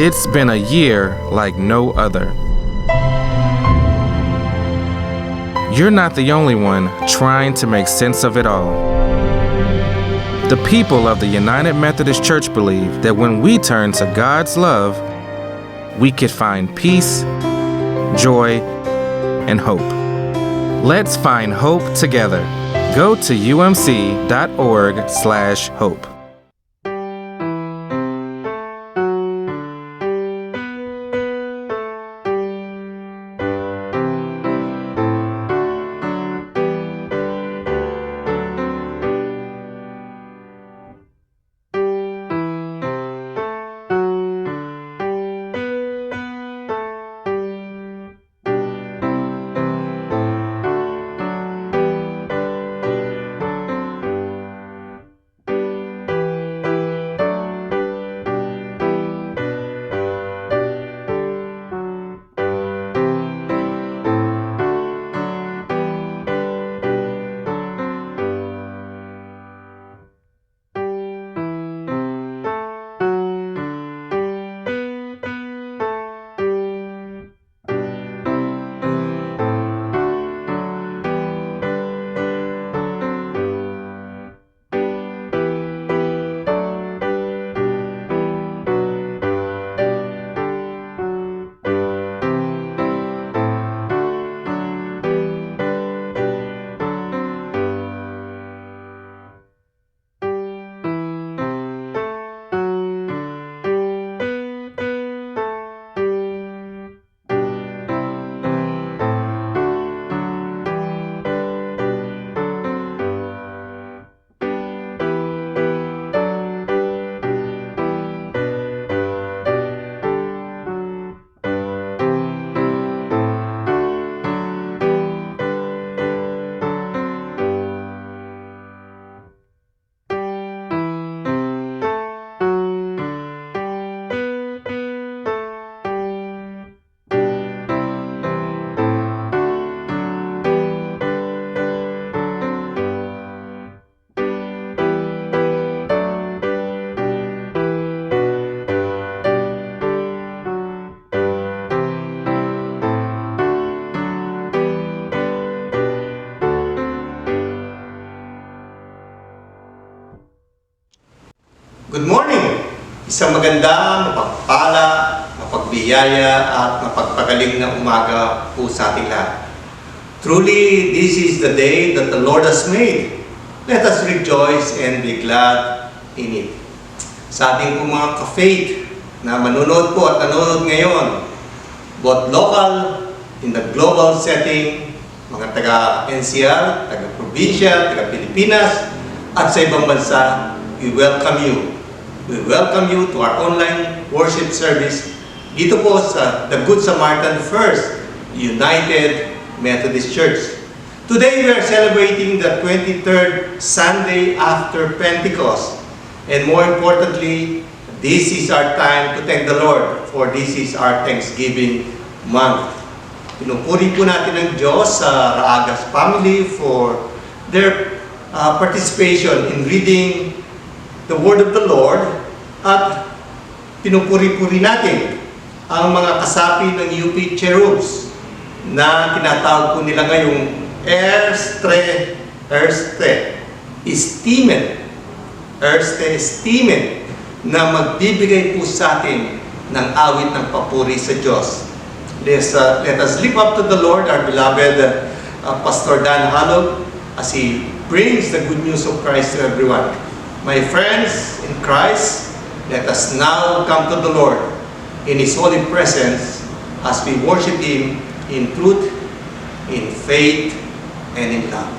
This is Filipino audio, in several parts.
It's been a year like no other. You're not the only one trying to make sense of it all. The people of the United Methodist Church believe that when we turn to God's love, we could find peace, joy, and hope. Let's find hope together. Go to umc.org/hope. Good morning! Isang maganda, mapagpala, mapagbiyaya at mapagpagaling na umaga po sa ating lahat. Truly, this is the day that the Lord has made. Let us rejoice and be glad in it. Sa ating po mga ka-faith na manunood po at nanonood ngayon, both local, in the global setting, mga taga-NCR, taga-probinsya, taga-Pilipinas, at sa ibang bansa, we welcome you. We welcome you to our online worship service dito po sa The Good Samaritan First United Methodist Church. Today we are celebrating the 23rd Sunday after Pentecost. And more importantly, this is our time to thank the Lord, for this is our Thanksgiving month. Pinupuri po natin ang Diyos sa Raagas family for their participation in reading the Word of the Lord, at pinupuri-puri natin ang mga kasapi ng UP Cherubs na tinatawag po nila ngayong Estimen na magbibigay po sa atin ng awit ng papuri sa Diyos. Let us lift up to the Lord our beloved Pastor Dan Halog as he brings the good news of Christ to everyone. My friends in Christ, let us now come to the Lord in His holy presence as we worship Him in truth, in faith, and in love.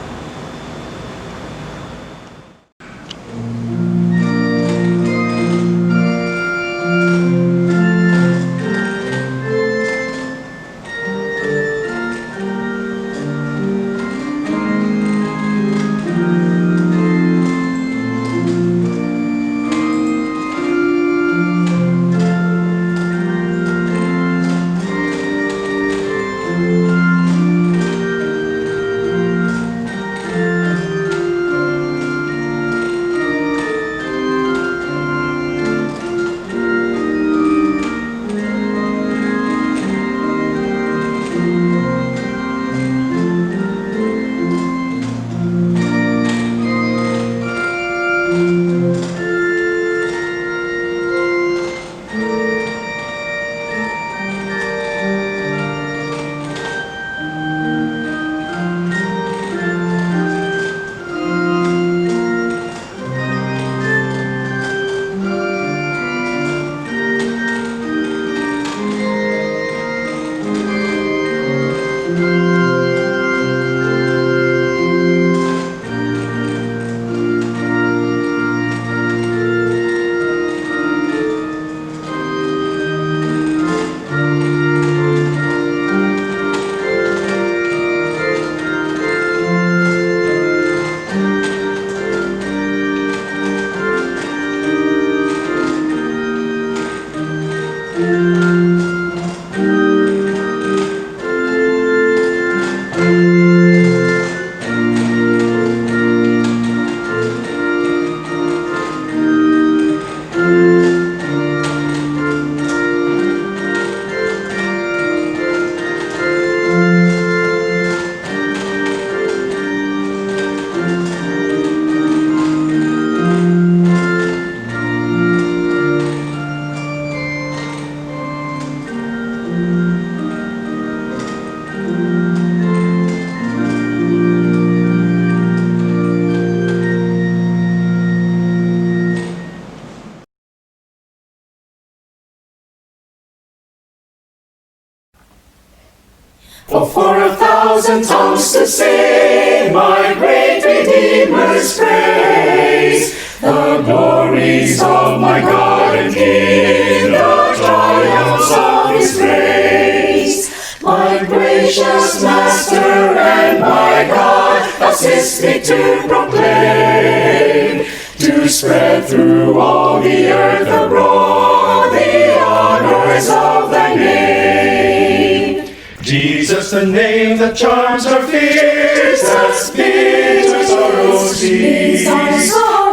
For 1,000 tongues to sing my great Redeemer's praise, the glories of my God and King, the triumphs of His grace. My gracious Master and my God, assist me to proclaim, to spread through all the earth abroad the honors of Thy name. Jesus, the name that charms our fears, that speaks sorrow cease.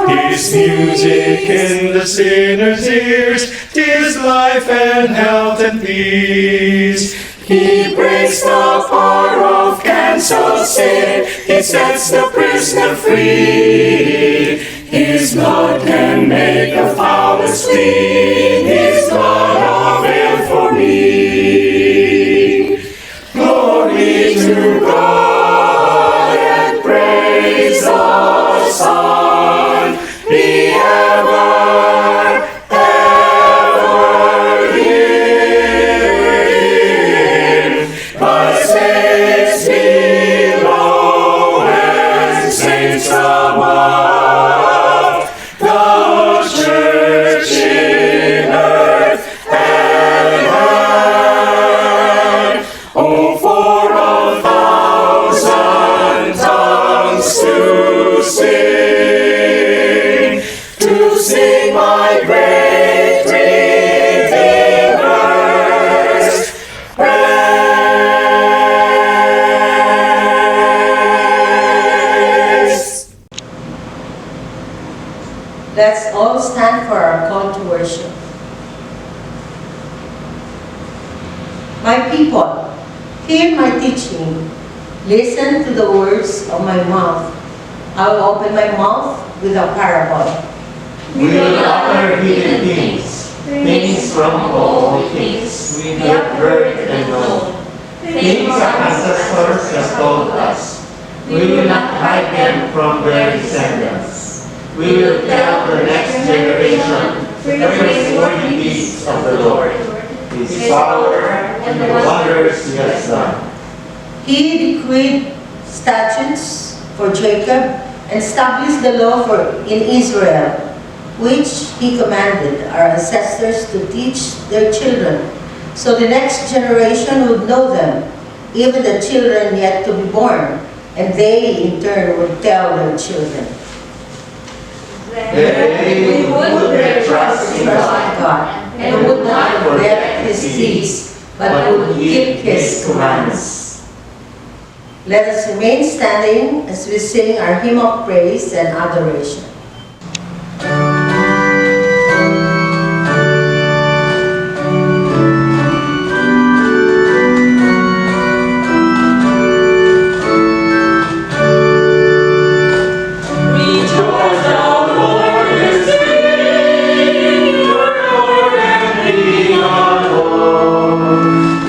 His music in the sinner's ears, 'tis life and health and peace. He breaks the power of cancelled sin, He sets the prisoner free. His blood can make the foulest clean, His blood availed for me. Glory to God and praise the Son, be ever, ever Him. By saints below and saints above, the church in earth and heaven. Oh, for 1,000 tongues to sing my great Redeemer's praise. Let's all stand for our call to worship. My people, hear my teaching. Listen to the words of my mouth. I will open my mouth with a parable. We will offer hidden things, things from all things we have heard and known, things our ancestors have told us. We will not hide them from their descendants. We will tell the next generation the praiseworthy deeds of the Lord, His power and the wonders He has done. He decreed statutes for Jacob and established the law in Israel, which He commanded our ancestors to teach their children, so the next generation would know them, even the children yet to be born, and they in turn would tell their children. They would put their trust in God and would not forget His deeds, but would keep His commands. Let us remain standing as we sing our hymn of praise and adoration.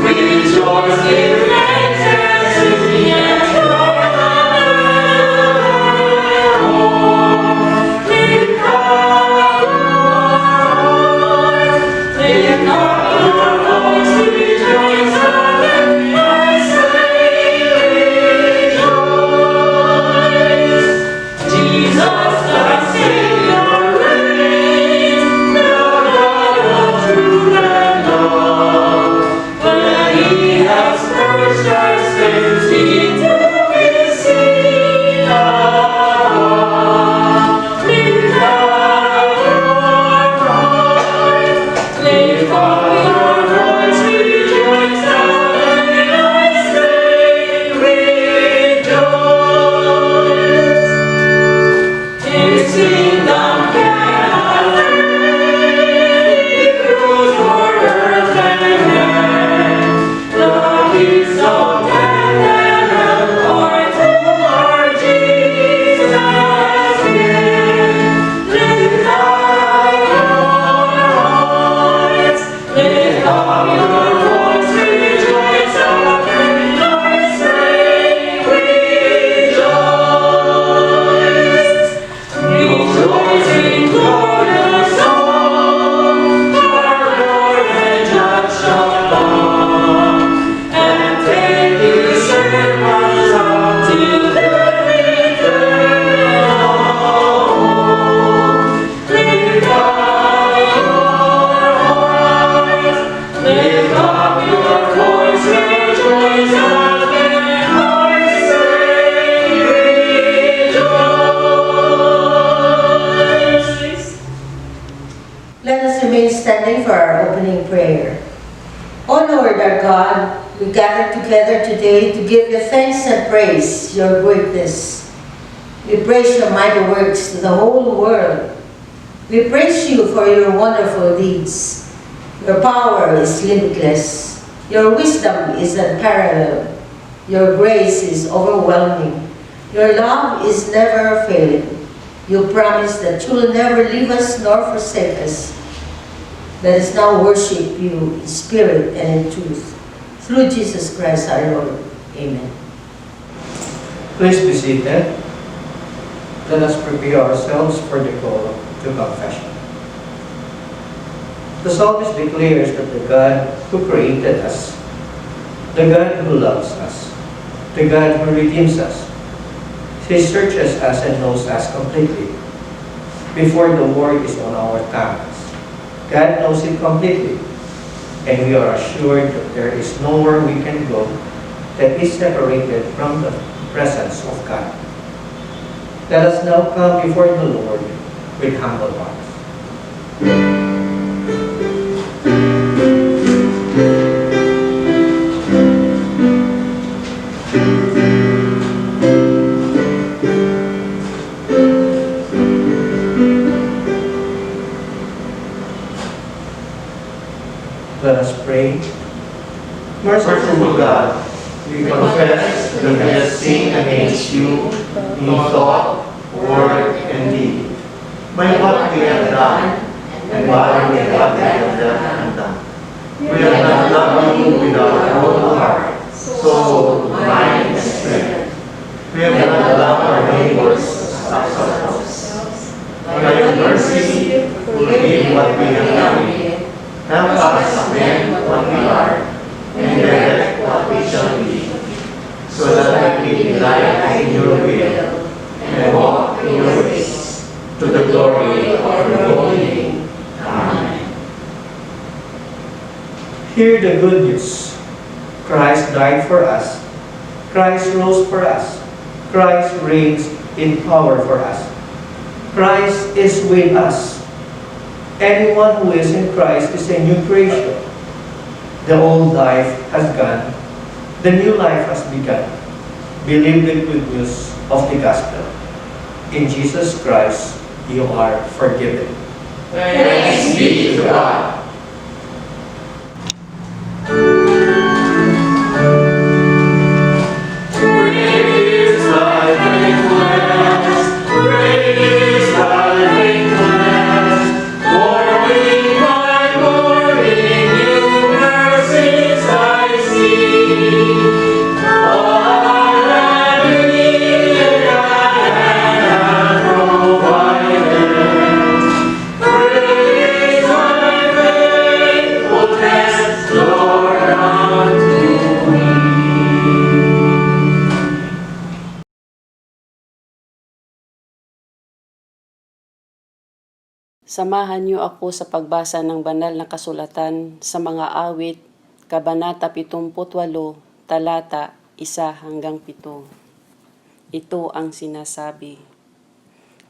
Rejoice in us remain standing for our opening prayer. O Lord our God, we gather together today to give you thanks and praise your greatness. We praise your mighty works to the whole world. We praise you for your wonderful deeds. Your power is limitless. Your wisdom is unparalleled. Your grace is overwhelming. Your love is never failing. You promise that you will never leave us nor forsake us. Let us now worship you in spirit and in truth. Through Jesus Christ our Lord. Amen. Please be seated. Let us prepare ourselves for the call to confession. The psalmist declares that the God who created us, the God who loves us, the God who redeems us, He searches us and knows us completely. Before the word is on our tongues, God knows it completely, and we are assured that there is nowhere we can go that is separated from the presence of God. Let us now come before the Lord with humble hearts. Let us pray. Merciful God, we confess that we have sinned against you in thought, word, and deed, by what we have done and by what we have left undone. We have not loved you with our whole heart, soul, mind, and strength. We have not loved our neighbors as ourselves. By your mercy, forgive what we have done. Help us amend what we are, and direct what we shall be, so that we may delight in your will, and walk in your ways, to the glory of your holy name. Amen. Hear the good news. Christ died for us. Christ rose for us. Christ reigns in power for us. Christ is with us. Anyone who is in Christ is a new creation. The old life has gone. The new life has begun. Believe the good news of the gospel. In Jesus Christ, you are forgiven. Thanks be to God. Samahan niyo ako sa pagbasa ng banal na kasulatan sa mga awit, Kabanata 78, talata 1 hanggang 7. Ito ang sinasabi.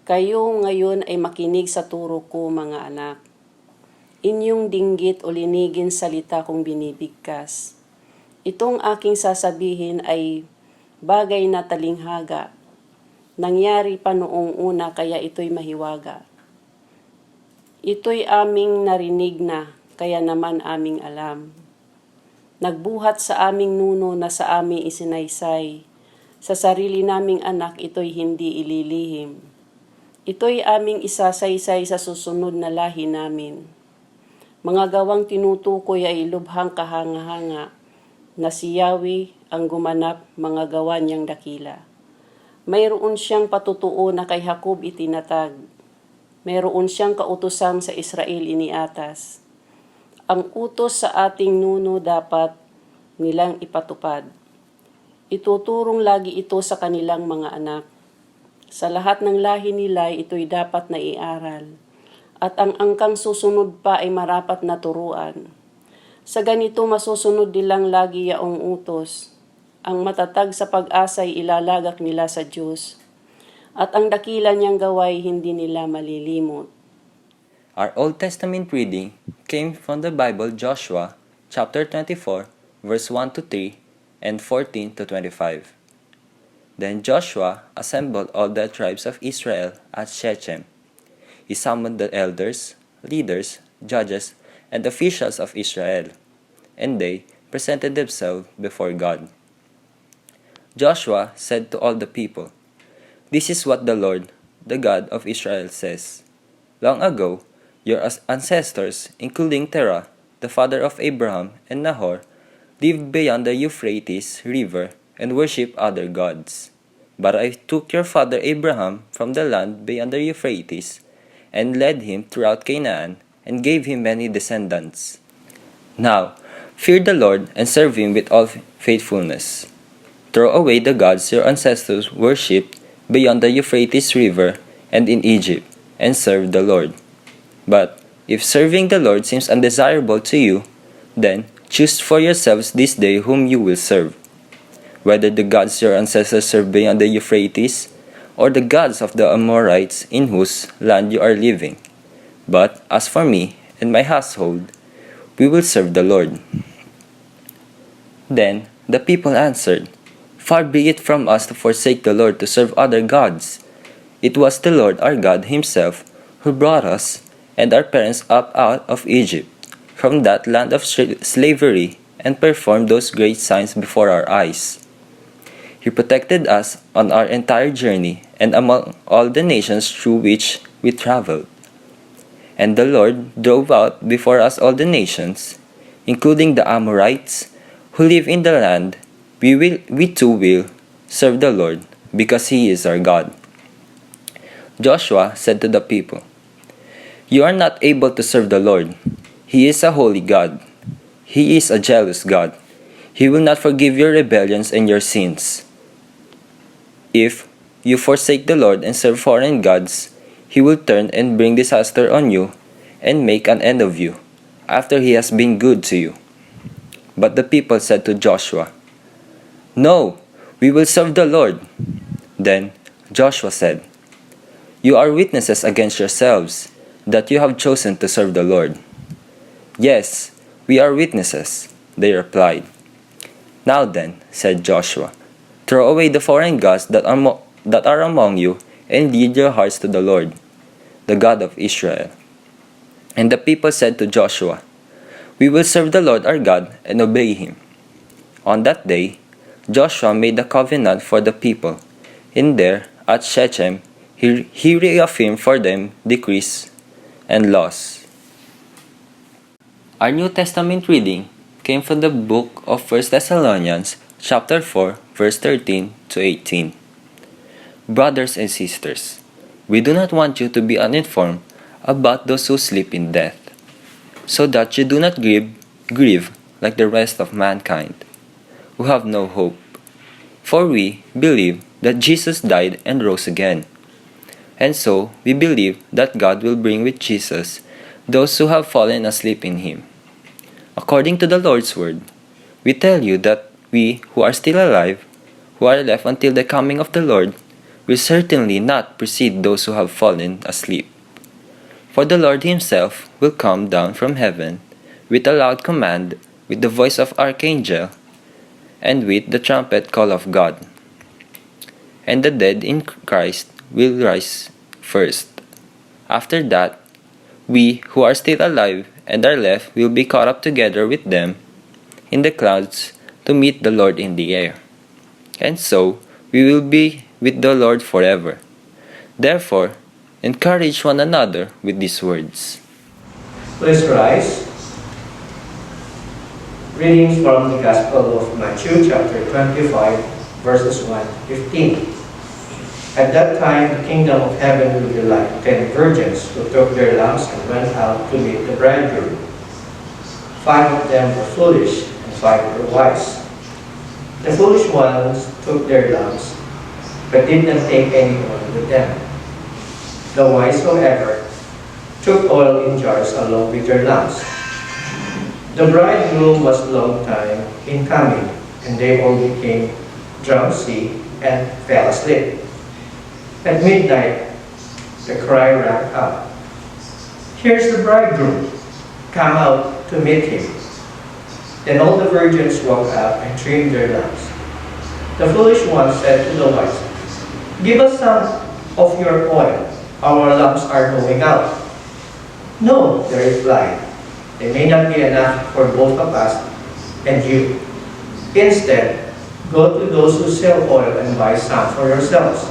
Kayo ngayon ay makinig sa turo ko, mga anak. Inyong dinggit o linigin salita kong binibigkas. Itong aking sasabihin ay bagay na talinghaga. Nangyari pa noong una kaya ito'y mahiwaga. Ito'y aming narinig na, kaya naman aming alam. Nagbuhat sa aming nuno na sa aming isinaysay. Sa sarili naming anak, ito'y hindi ililihim. Ito'y aming isasaysay sa susunod na lahi namin. Mga gawang tinutukoy ay lubhang kahanga-hanga, na si Yahweh ang gumanap mga gawa niyang dakila. Mayroon siyang patutuo na kay Jacob itinatag. Mayroon siyang kautusang sa Israel iniatas. Ang utos sa ating nuno dapat nilang ipatupad. Ituturong lagi ito sa kanilang mga anak. Sa lahat ng lahi nila ito'y dapat na iaral. At ang angkang susunod pa ay marapat na turuan. Sa ganito masusunod nilang lagi yaong utos. Ang matatag sa pag-asa'y ilalagak nila sa Diyos. At ang dakila niyang gaway hindi nila malilimot. Our Old Testament reading came from the Bible Joshua chapter 24 verse 1 to 3 and 14 to 25. Then Joshua assembled all the tribes of Israel at Shechem. He summoned the elders, leaders, judges, and officials of Israel, and they presented themselves before God. Joshua said to all the people, "This is what the Lord, the God of Israel, says. Long ago, your ancestors, including Terah, the father of Abraham and Nahor, lived beyond the Euphrates River and worshipped other gods. But I took your father Abraham from the land beyond the Euphrates and led him throughout Canaan and gave him many descendants. Now, fear the Lord and serve him with all faithfulness. Throw away the gods your ancestors worshipped beyond the Euphrates River and in Egypt, and serve the Lord. But if serving the Lord seems undesirable to you, then choose for yourselves this day whom you will serve, whether the gods your ancestors served beyond the Euphrates, or the gods of the Amorites in whose land you are living. But as for me and my household, we will serve the Lord." Then the people answered, "Far be it from us to forsake the Lord to serve other gods. It was the Lord our God himself who brought us and our parents up out of Egypt, from that land of slavery, and performed those great signs before our eyes. He protected us on our entire journey and among all the nations through which we traveled. And the Lord drove out before us all the nations, including the Amorites, who live in the land. We too will serve the Lord, because He is our God." Joshua said to the people, "You are not able to serve the Lord. He is a holy God. He is a jealous God. He will not forgive your rebellions and your sins. If you forsake the Lord and serve foreign gods, He will turn and bring disaster on you and make an end of you, after He has been good to you." But the people said to Joshua, "No, we will serve the Lord." Then Joshua said, "You are witnesses against yourselves that you have chosen to serve the Lord." "Yes, we are witnesses," they replied. "Now then," said Joshua, "throw away the foreign gods that are among you and lead your hearts to the Lord, the God of Israel." And the people said to Joshua, "We will serve the Lord our God and obey Him." On that day, Joshua made a covenant for the people, and there at Shechem he reaffirmed for them decrees and laws. Our New Testament reading came from the book of 1 Thessalonians chapter 4 verse 13 to 18. Brothers and sisters, we do not want you to be uninformed about those who sleep in death, so that you do not grieve like the rest of mankind, who have no hope. For we believe that Jesus died and rose again. And so we believe that God will bring with Jesus those who have fallen asleep in Him. According to the Lord's word, we tell you that we who are still alive, who are left until the coming of the Lord, will certainly not precede those who have fallen asleep. For the Lord Himself will come down from heaven with a loud command, with the voice of archangel, and with the trumpet call of God. And the dead in Christ will rise first. After that, we who are still alive and are left will be caught up together with them in the clouds to meet the Lord in the air. And so we will be with the Lord forever. Therefore, encourage one another with these words. Please rise. Readings from the Gospel of Matthew chapter 25 verses 1 to 15. At that time, the kingdom of heaven will be like 10 virgins who took their lamps and went out to meet the bridegroom. 5 of them were foolish, and 5 were wise. The foolish ones took their lamps, but did not take any oil with them. The wise, however, took oil in jars along with their lamps. The bridegroom was a long time in coming, and they all became drowsy and fell asleep. At midnight, the cry rang out, Here's the bridegroom. Come out to meet him. Then all the virgins woke up and trimmed their lamps. The foolish one said to the wise, give us some of your oil. Our lamps are going out. No, they replied. There may not be enough for both of us and you. Instead, go to those who sell oil and buy some for yourselves.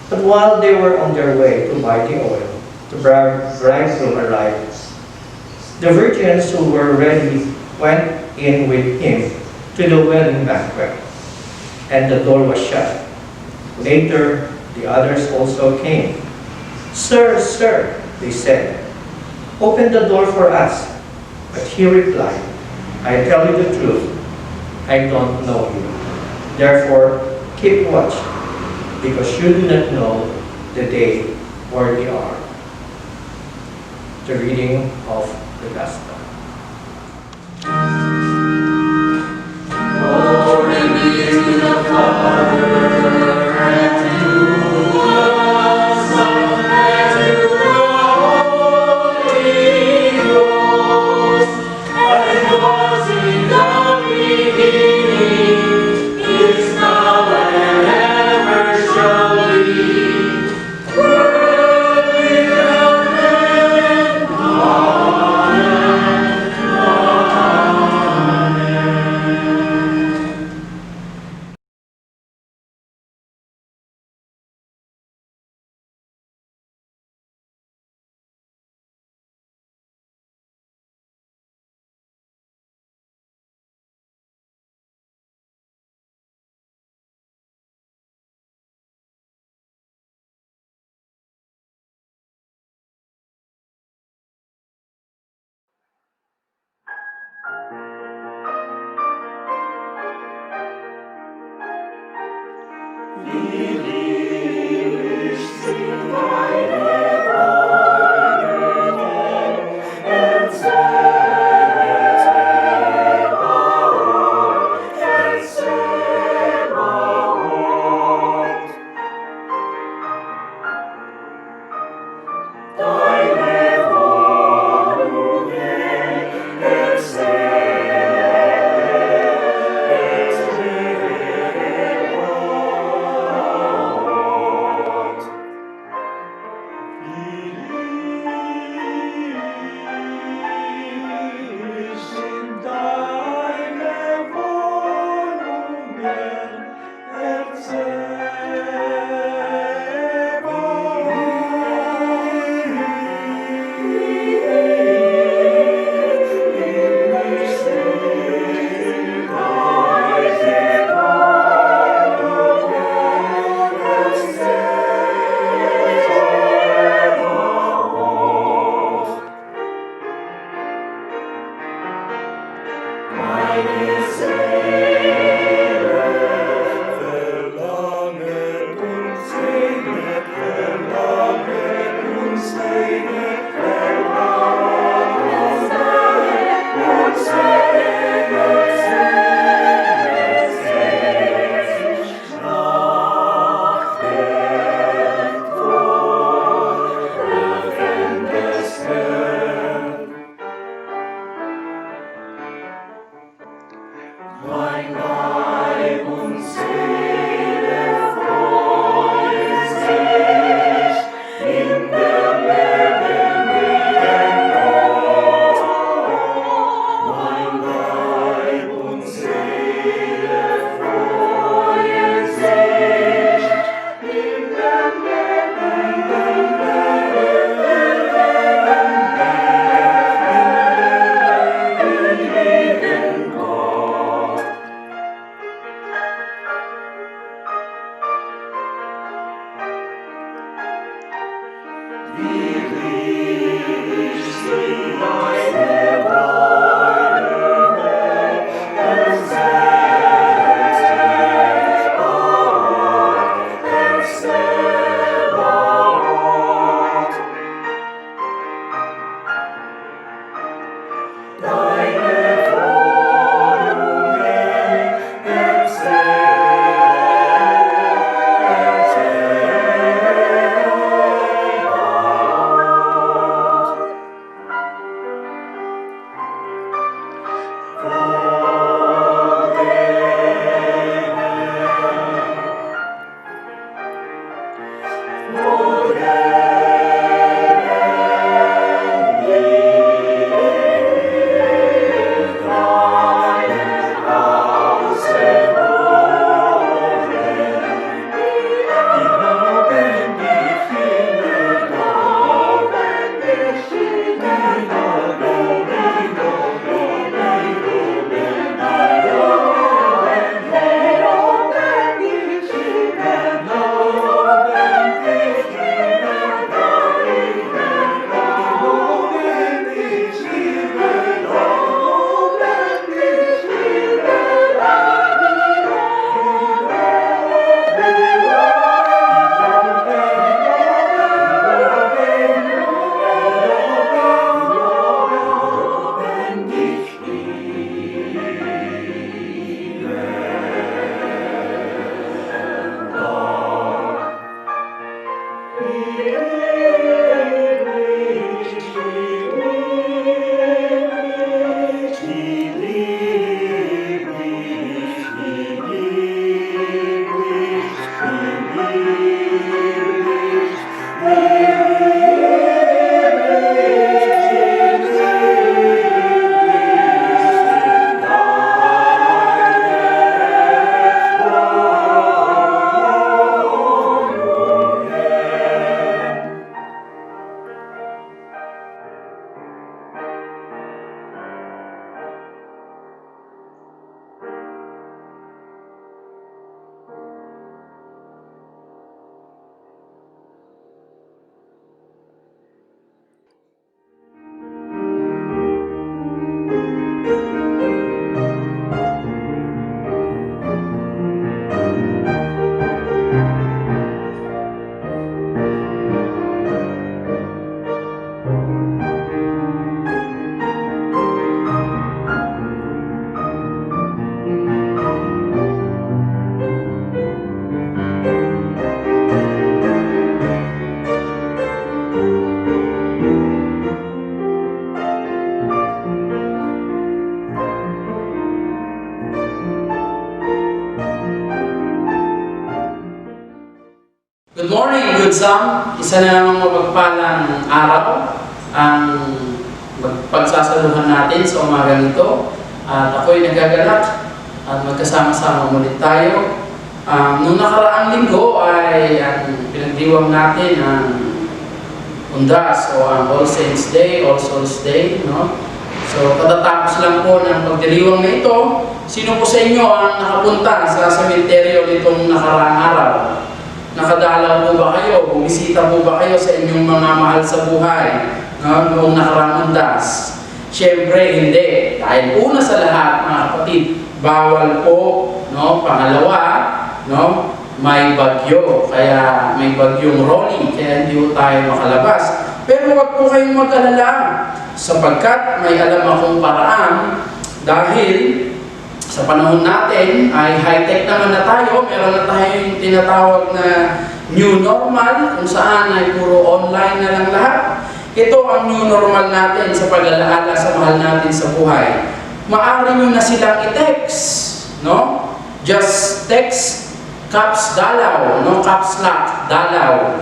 But while they were on their way to buy the oil, the bridegroom arrived. The virgins who were ready went in with him to the wedding banquet, and the door was shut. Later, the others also came. Sir, sir, they said, open the door for us. But he replied, I tell you the truth, I don't know you. Therefore, keep watch, because you do not know the day or the hour. The reading of the Gospel. Good morning, good Sam. Isa na namang mapagpalang araw ang pagsasaluhan natin sa umagang ito. At ako'y nagagalak at magkasama-sama muli tayo. Noong nakaraang linggo ay pinagdiwang natin ang Undas o ang All Saints Day, All Souls Day. No? So katatapos lang po ng pagdiriwang na ito, sino po sa inyo ang nakapunta sa sementeryo nitong nakaraang araw? Nakadalaw po ba kayo? Bumisita po ba kayo sa inyong mga mahal sa buhay noong nakaraang Undas? Siyempre hindi. Dahil una sa lahat, mga kapatid, bawal po. No? Pangalawa, no? May bagyo. Kaya may bagyong Ronnie. Kaya hindi po tayo makalabas. Pero wag po kayong mag-alala. Sapagkat may alam akong paraan. Dahil sa panahon natin ay high-tech naman na tayo. Meron na tayong tinatawag na new normal kung saan ay puro online na lang lahat. Ito ang new normal natin sa pag-alaala sa mahal natin sa buhay. Maaari nyo na silang i-text, no? Just text caps dalaw, no? Caps lock dalaw.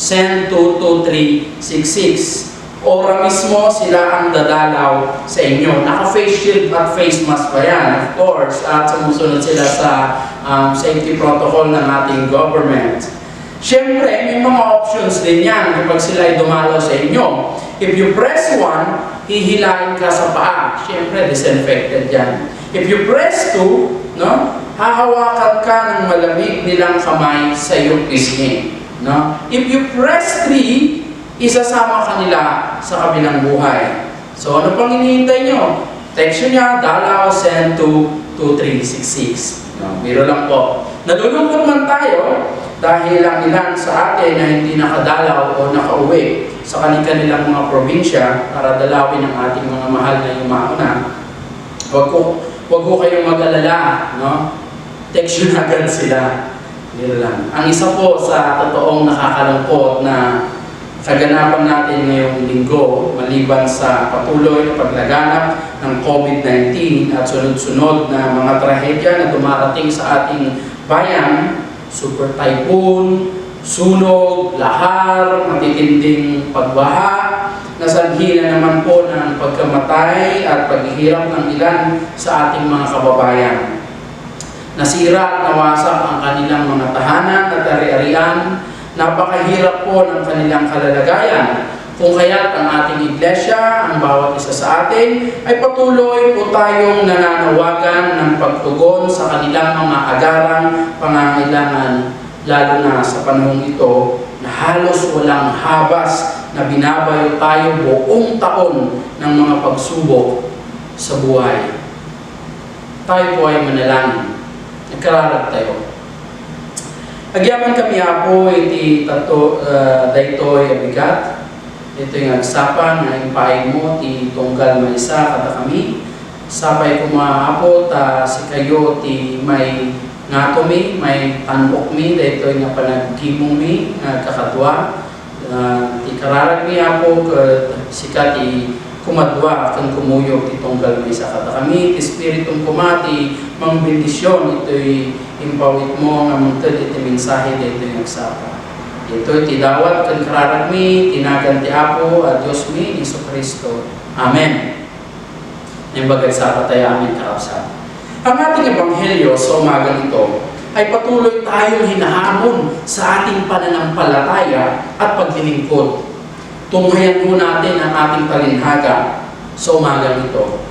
Send to 2366. Ora mismo sila ang dadalaw sa inyo. Naka-face shield at face mask pa yan, of course. At sumusunod sila sa safety protocol ng ating government. Siyempre, may mga options din yan kapag sila ay dumalaw sa inyo. If you press 1, hihilain ka sa paa. Siyempre, disinfected yan. If you press 2, no, hahawakan ka ng malamig nilang kamay sa iyong pisngi. No? If you press 3, isasama ka nila sa kabilang buhay. So, ano pang hinihintay nyo? Text nyo, dalaw, send to 2366. No, biro lang po. Nalulungkot man tayo dahil ang ilan sa atin na hindi nakadalaw o nakauwi sa kanilang mga probinsya para dalawin ang ating mga mahal na yumauna. Huwag ko kayong mag-alala. No? Text nyo agad sila. Biro lang. Ang isa po sa totoong nakakalungkot na kaganapan natin ngayong linggo, maliban sa patuloy na paglaganap ng COVID-19 at sunod-sunod na mga trahedya na dumarating sa ating bayan, super typhoon, sunog, lahar, matitinding pagbaha, nasanhi na naman po ng pagkamatay at paghihirap ng ilan sa ating mga kababayan. Nasira at nawasak ang kanilang mga tahanan at ari-arian. Napakahirap po ng kanilang kalalagayan. Kung kaya't ang ating iglesia, ang bawat isa sa atin, ay patuloy po tayong nananawagan ng pagtugon sa kanilang mga agarang pangangailangan, lalo na sa panahong ito na halos walang habas na binabayo tayo buong taon ng mga pagsubok sa buhay. Tayo po ay manalangin. Nagkararag tayo. Agyaman kami apo, iti tato, daytoy abigat. Ito yung agsapan na impain mo, ti tunggal maysa kada kami. Sapay kumaapo, ta si kayo, ti may ngato mi, may tanbok mi, daytoy nga panagkimong mi, kakatwa. Ti kararag mi apo, sika ti kumadwa, kang kumuyog, ti tunggal maysa kada kami. Ti Spiritong kumati, mang bendisyon, ito'y impawit mo, nga mungtad iti mensahe, daytoy yung agsapa. Ito tidawat kan kararag mi, tinagan ti Apo at Diyos mi, ni Kristo. Amen. Yung bagay sa patay amin karapsan. Ang ating ebanghelyo sa umagang ito ay patuloy tayong hinahamon sa ating pananampalataya at paglilingkod. Tunghayan po natin ang ating talinhaga sa umagang ito.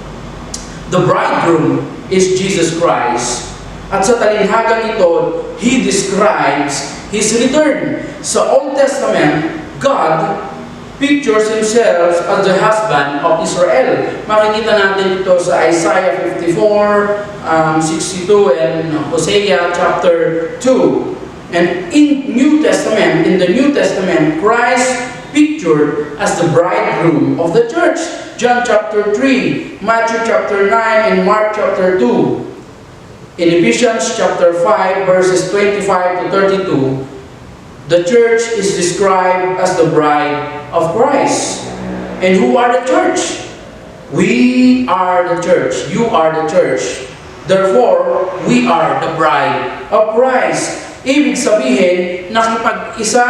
The bridegroom is Jesus Christ. At sa talinhagang ito, He describes His return. Sa Old Testament, God pictures Himself as the husband of Israel. Makikita natin ito sa Isaiah 54, 62, and Hosea chapter 2. And in the New Testament, Christ pictured as the bridegroom of the church. John chapter 3, Matthew chapter 9, and Mark chapter 2. In Ephesians chapter 5, verses 25 to 32, the church is described as the bride of Christ. And who are the church? We are the church. You are the church. Therefore, we are the bride of Christ. Ibig sabihin, nakipag-isa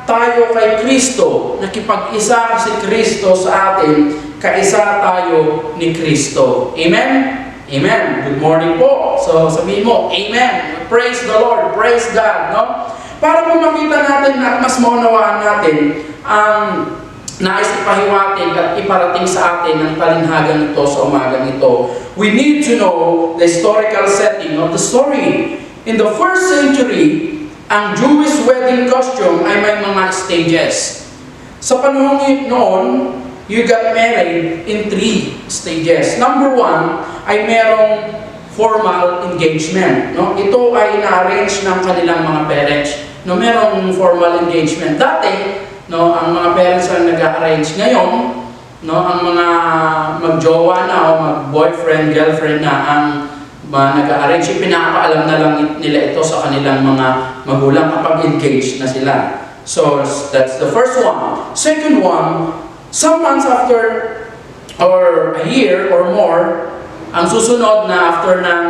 tayo kay Kristo. Nakipag-isa si Kristo sa atin, kaisa tayo ni Kristo. Amen? Amen. Good morning po. So sabihin mo, Amen. Praise the Lord. Praise God. No? Para po makita natin at mas maunawaan natin ang nais ipahiwatig at iparating sa atin ng talinhagan ito sa umagang ito, we need to know the historical setting of the story. In the first century, ang Jewish wedding costume ay may mga stages. Sa panahon noon, you got married in 3 stages. Number 1 ay merong formal engagement. No? Ito ay na-arrange ng kanilang mga parents. No, merong formal engagement. Dati, no, ang mga parents ang nag-arrange. Ngayon, no, ang mga mag-jowa na o mag-boyfriend, girlfriend na ang nag-arrange, pinapaalam na lang nila ito sa kanilang mga magulang kapag engaged na sila. So, that's the first one. Second one, some months after or a year or more, ang susunod na after ng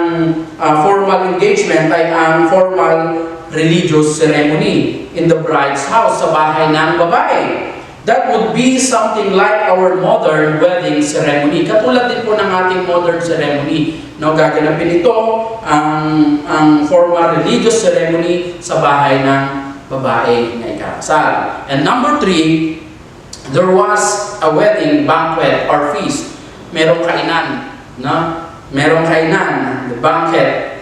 formal engagement ay ang formal religious ceremony in the bride's house, sa bahay ng babae. That would be something like our modern wedding ceremony. Katulad din po ng ating modern ceremony. No, gaganapin ito ang formal religious ceremony sa bahay ng babae na ikakasal. And number 3, there was a wedding banquet or feast. Merong kainan, no? Merong kainan, the banquet.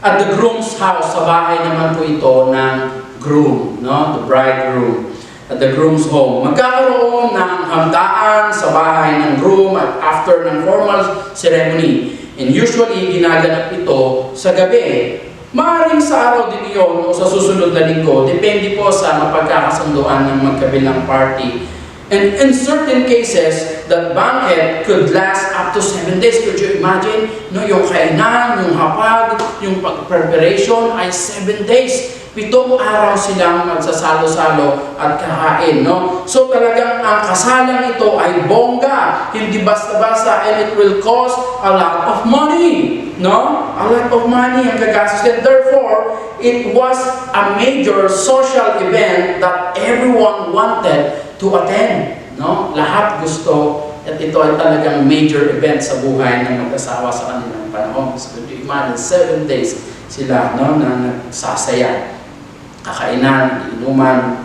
At the groom's house, sa bahay naman po ito ng groom, no? The bridegroom. At the groom's home. Magkakaroon ng handaan sa bahay ng groom at after ng formal ceremony. And usually, ginaganap ito sa gabi. Maaaring sa araw din iyon o sa susunod na linggo, depende po sa mapagkakasunduan ng magkabilang party. And in certain cases, that banquet could last up to 7 days. Could you imagine? No, yung kainan, yung hapag, yung preparation ay 7 days. 7 araw silang magsasalo-salo at kakain. No? So talagang ang kasalang ito ay bongga. Hindi basta-basta, and it will cost a lot of money. No? A lot of money ang gagastos. And therefore, it was a major social event that everyone wanted to attend. No? Lahat gusto at ito ay talagang major event sa buhay ng mag-asawa sa kanilang panahon. So, imagine, 7 days sila, no, na nagsasaya. Kakainan, inuman.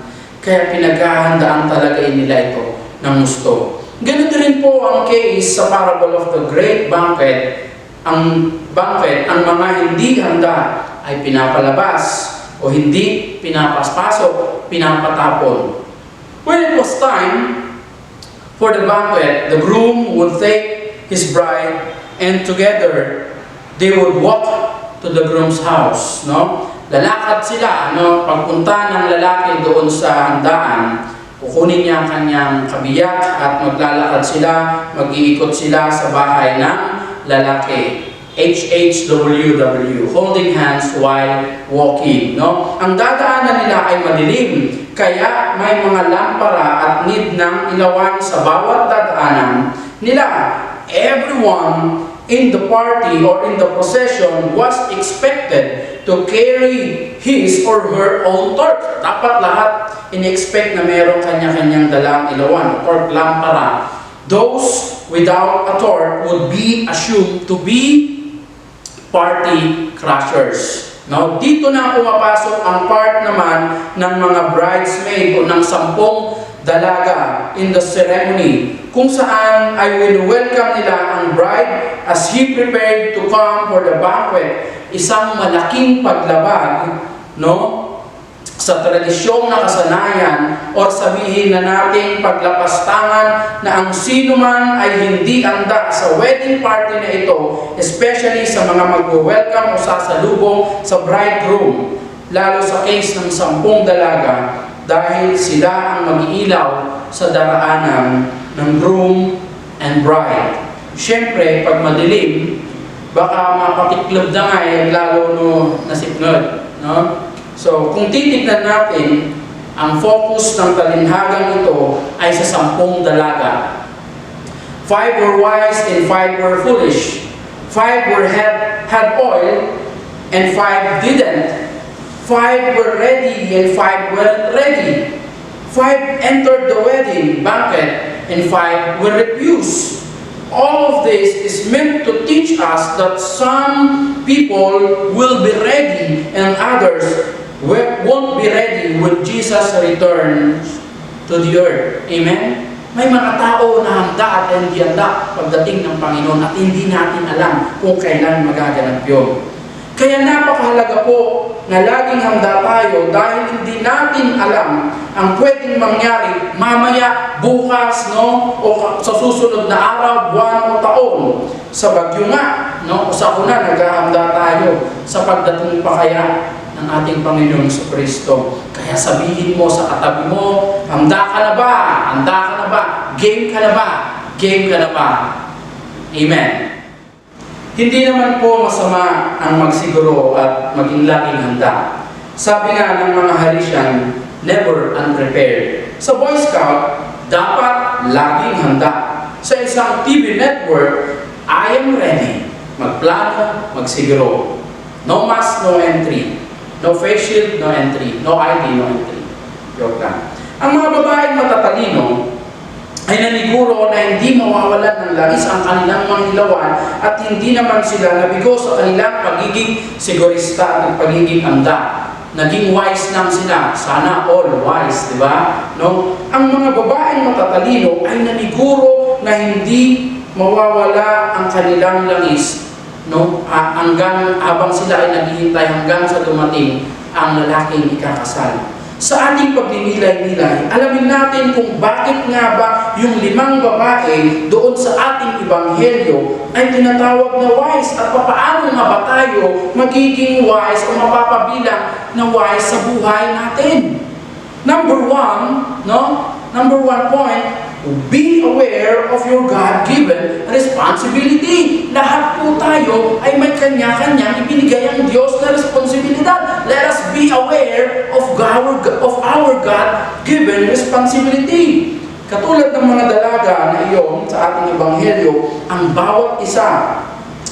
Kaya pinaghahandaan talaga nila ito ng gusto. Ganito rin po ang case sa parable of the great banquet. Ang mga hindi handa ay pinapalabas o hindi pinapaspasok, pinapatapon. When it was time for the banquet, the groom would take his bride and together they would walk to the groom's house. No? Lalakad sila, pagpunta ng lalaki doon sa handaan, kukunin niya ang kanyang kabiyak at maglalakad sila, mag-iikot sila sa bahay ng lalaki. HHWW, holding hands while walking. No? Ang dadaanan nila ay madilim, kaya may mga lampara at need ng ilawan sa bawat dadaanan nila. Everyone in the party or in the procession was expected to carry his or her own torch. Dapat lahat in-expect na mayroong kanya-kanyang dalang ilawan, torch, lampara. Those without a torch would be assumed to be party crashers. Now, dito na pumapasok ang part naman ng mga bridesmaid o ng 10 dalaga in the ceremony, kung saan ay welcome nila ang bride as he prepared to come for the banquet. Isang malaking paglabag, sa tradisyong na kasanayan o sabihin na nating paglapastangan na ang sino man ay hindi handa sa wedding party na ito, especially sa mga mag-welcome o sasalubong sa bridegroom, lalo sa case ng 10 dalaga, dahil sila ang mag-iilaw sa daraanan ng groom and bride. Siyempre, pag madilim, baka mapatiklog na nga lalo nasipnod. So, kung titignan natin, ang focus ng talinhagang ito ay sa 10 dalaga. 5 were wise and 5 were foolish. 5 had oil and 5 didn't. 5 were ready and 5 weren't ready. 5 entered the wedding banquet and 5 were refused. All of this is meant to teach us that some people will be ready and others won't be ready when Jesus returns to the earth. Amen? May mga tao na handa at hindi handa pagdating ng Panginoon at hindi natin alam kung kailan magaganap yun. Kaya napakahalaga po na laging handa tayo dahil hindi natin alam ang pwedeng mangyari mamaya, bukas, o sa susunod na araw, buwan o taon. Sa bagyo nga, o sa una, naghahanda tayo sa pagdating pa kaya ng ating Panginoon sa Kristo. Kaya sabihin mo sa katabi mo, handa ka na ba? Handa ka na ba? Game ka na ba? Game ka na ba? Amen. Hindi naman po masama ang magsiguro at maging laging handa. Sabi nga ng mga Harisian, never unprepared. Sa Boy Scout, dapat laging handa. Sa isang TV network, I am ready. Magplano, magsiguro. No mask, no entry. No face shield, no entry. No ID, no entry. Joke lang. Ang mga babaeng matatalino ay naniguro na hindi mawawalan ng langis ang kanilang mga ilawan at hindi naman sila nabigo sa kanilang pagiging sigurista at pagiging handa. Naging wise lang sila. Sana all wise, di ba? Ang mga babaeng matatalino ay naniguro na hindi mawawala ang kanilang langis. Hanggang habang sila ay naghihintay hanggang sa dumating ang lalaking ikakasal. Sa ating pagninilay-nilay, alamin natin kung bakit nga ba yung 5 babae doon sa ating ebanghelyo ay tinatawag na wise at papaano nga ba tayo magiging wise o mapapabilang na wise sa buhay natin. Number one point, be aware of your God-given responsibility. Lahat po tayo ay may kanya-kanyang ibinigay ang Diyos na responsibilidad. Let us be aware of our God-given responsibility. Katulad ng mga dalaga na iyon sa ating ebanghelyo, ang bawat isa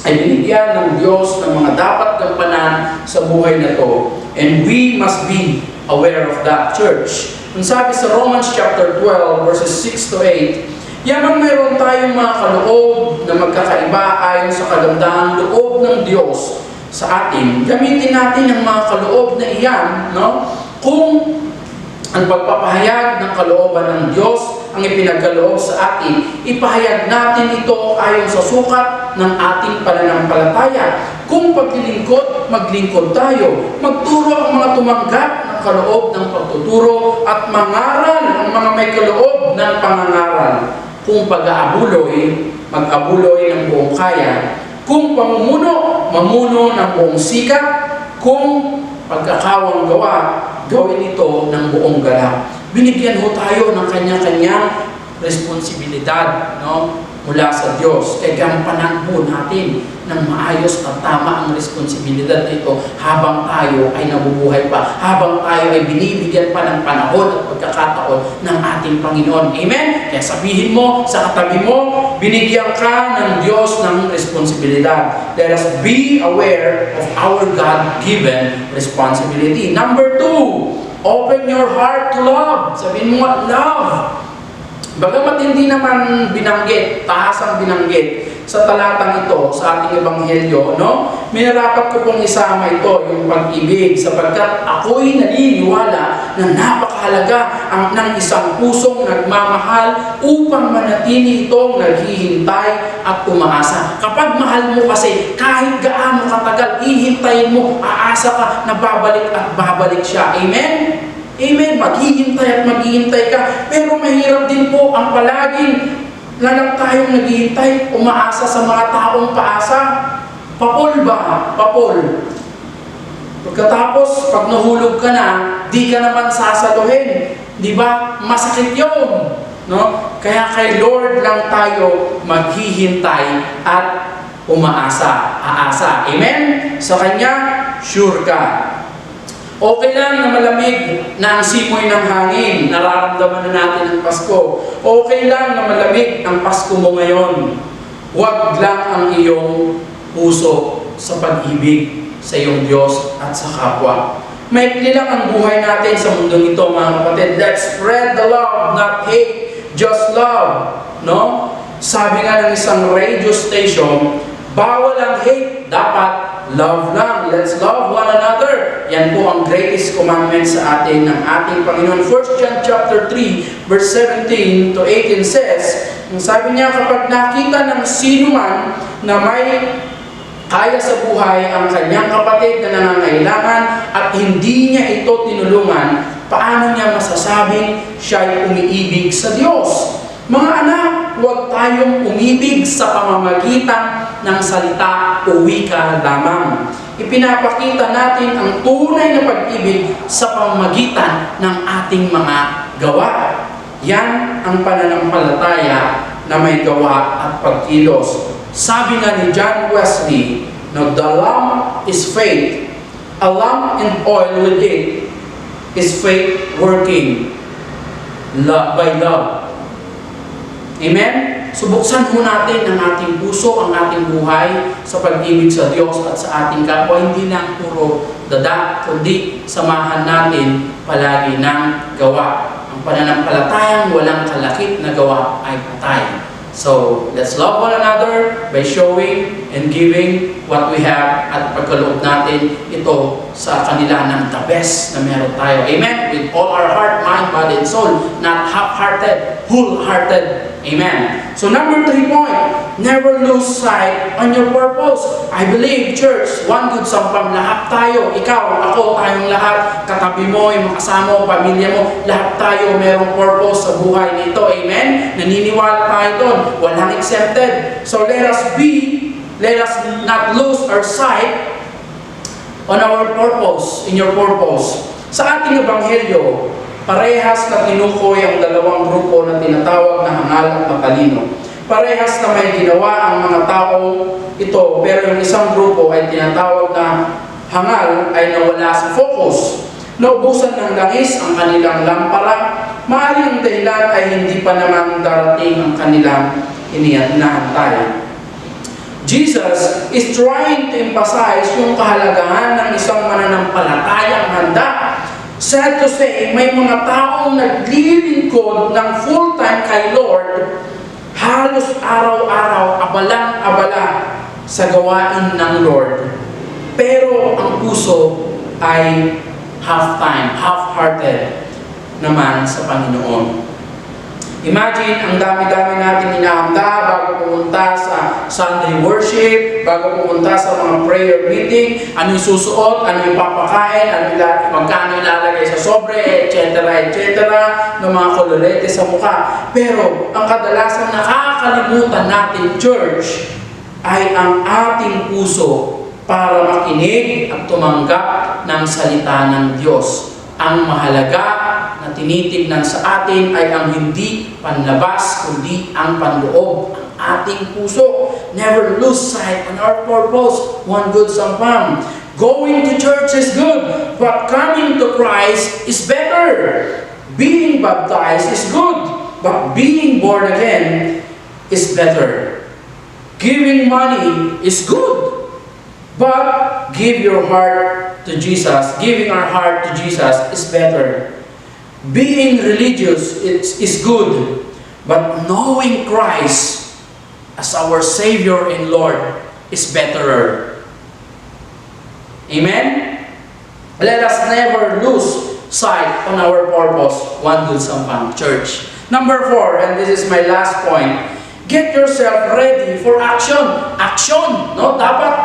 ay binigyan ng Diyos ng mga dapat gampanan sa buhay na to. And we must be aware of that, church. Ang sabi sa Romans chapter 12 verses 6 to 8, yamang mayroon tayong mga kaloob na magkakaiba ayon sa kagandahang loob ng Diyos sa atin, gamitin natin ang mga kaloob na iyan, kung Ang pagpapahayag ng kalooban ng Diyos ang ipinagkaloob sa atin. Ipahayag natin ito ayon sa sukat ng ating pananampalataya. Kung paglilingkod, maglingkod tayo. Magturo ang mga tumanggap ng kaloob ng pagtuturo at mangaral ang mga may kaloob ng pangangaral. Kung pag-aabuloy, mag-abuloy ng buong kaya. Kung pamumuno, mamuno ng buong sikap. Kung pagkakawang gawa, gawin ito ng buong galak. Binigyan ho tayo ng kanya-kanyang responsibilidad, no? Mula sa Diyos. Kaya gampanan po natin ng maayos at tama ang responsibilidad na ito habang tayo ay nabubuhay pa, habang tayo ay binibigyan pa ng panahon at pagkakataon ng ating Panginoon. Amen? Kaya sabihin mo sa katabi mo, binigyan ka ng Diyos ng responsibilidad. Let us be aware of our God-given responsibility. Number 2, open your heart to love. Sabihin mo, love. Bagamat hindi naman binanggit, tahasang binanggit sa talatang ito, sa ating ebanghelyo, no? Minarapat ko pong isama ito, yung pag-ibig, sapagkat ako'y naniniwala na napakahalaga ng isang pusong nagmamahal upang manatili itong naghihintay at umaasa. Kapag mahal mo kasi, kahit gaano katagal, ihintayin mo, aasa ka na babalik at babalik siya. Amen? Amen. Maghihintay at maghihintay ka. Pero mahirap din po ang palaging na lang tayong naghihintay, umaasa sa mga taong paasa. Papol ba? Papol. Pagkatapos, pag nahulog ka na, di ka naman sasaluhin. Di ba? Masakit yun. No? Kaya kay Lord lang tayo maghihintay at umaasa. Aasa. Amen? Sa Kanya, sure ka. Okay lang na malamig na ang simoy ng hangin, nararamdaman na natin ang Pasko. Okay lang na malamig ang Pasko mo ngayon. Huwag lang ang iyong puso sa pag-ibig sa iyong Diyos at sa kapwa. Maikli lang ang buhay natin sa mundong ito, mga kapatid. Let's spread the love, not hate, just love. No? Sabi nga ng isang radio station, bawal ang hate, dapat love lang. Let's love one another. Yan po ang greatest commandment sa atin ng ating Panginoon. 1 John chapter 3, verse 17 to 18 says, sabi niya, kapag nakita ng sino man na may kaya sa buhay ang kanyang kapatid na nangangailangan at hindi niya ito tinulungan, paano niya masasabing siya ay umiibig sa Diyos? Mga anak, huwag tayong umibig sa pamamagitan ng salita o wika lamang. Ipinapakita natin ang tunay na pag-ibig sa pamamagitan ng ating mga gawa. Yan ang pananampalataya na may gawa at pagkilos. Sabi nga ni John Wesley, no, the lamp is faith. A lamp and oil with it is faith working by love. Amen? Subuksan po natin ang ating puso, ang ating buhay sa pag-ibig sa Diyos at sa ating kapwa. Hindi lang puro dada, kundi samahan natin palagi ng gawa. Ang pananampalatayang walang kalakip na gawa ay patay. So, let's love one another by showing and giving what we have at pagkaloob natin ito sa kanila ng the best na meron tayo. Amen? With all our heart, mind, body, and soul. Not half-hearted, whole-hearted. Amen? So, number 3 point, never lose sight on your purpose. I believe, church, one good sampam, lahat tayo, ikaw, ako, tayong lahat, katabi mo, yung kasama mo, pamilya mo, lahat tayo merong purpose sa buhay nito. Amen? Naniniwala tayo doon. Walang exempted. So let us not lose our sight on our purpose, in your purpose. Sa ating ebanghelyo, parehas na tinukoy ang dalawang grupo na tinatawag na hangal at matalino. Parehas na may ginawa ang mga taong ito, pero yung isang grupo ay tinatawag na hangal ay nawala sa focus. Naubusan ng langis ang kanilang lampara. Maaaring dahilan ay hindi pa naman darating ang kanilang inihantay. Jesus is trying to emphasize yung kahalagahan ng isang mananampalatayang handa. Sad to say, may mga taong naglilingkod ng full-time kay Lord, halos araw-araw, abalang-abala sa gawain ng Lord. Pero ang puso ay half-time, half-hearted. naman sa Panginoon. Imagine, ang dami-dami natin inahanda bago pumunta sa Sunday worship, bago pumunta sa mga prayer meeting, ano yung susuot, ano yung papakain, magkano ilalagay sa sobre, etc., etc., ng mga kolorete sa mukha. Pero, ang kadalasang nakakalimutan natin, church, ay ang ating puso para makinig at tumanggap ng salita ng Diyos. Ang mahalaga na tinitignan sa atin ay ang hindi panlabas, kundi ang panloob, ang ating puso. Never lose sight on our purpose. One good sampang. Going to church is good, but coming to Christ is better. Being baptized is good, but being born again is better. Giving money is good, but give your heart to Jesus. Giving our heart to Jesus is better. Being religious is good, but knowing Christ as our Savior and Lord is better. Amen? Let us never lose sight on our purpose. One good sampang, church. Number 4, and this is my last point. Get yourself ready for action. Action, no? Dapat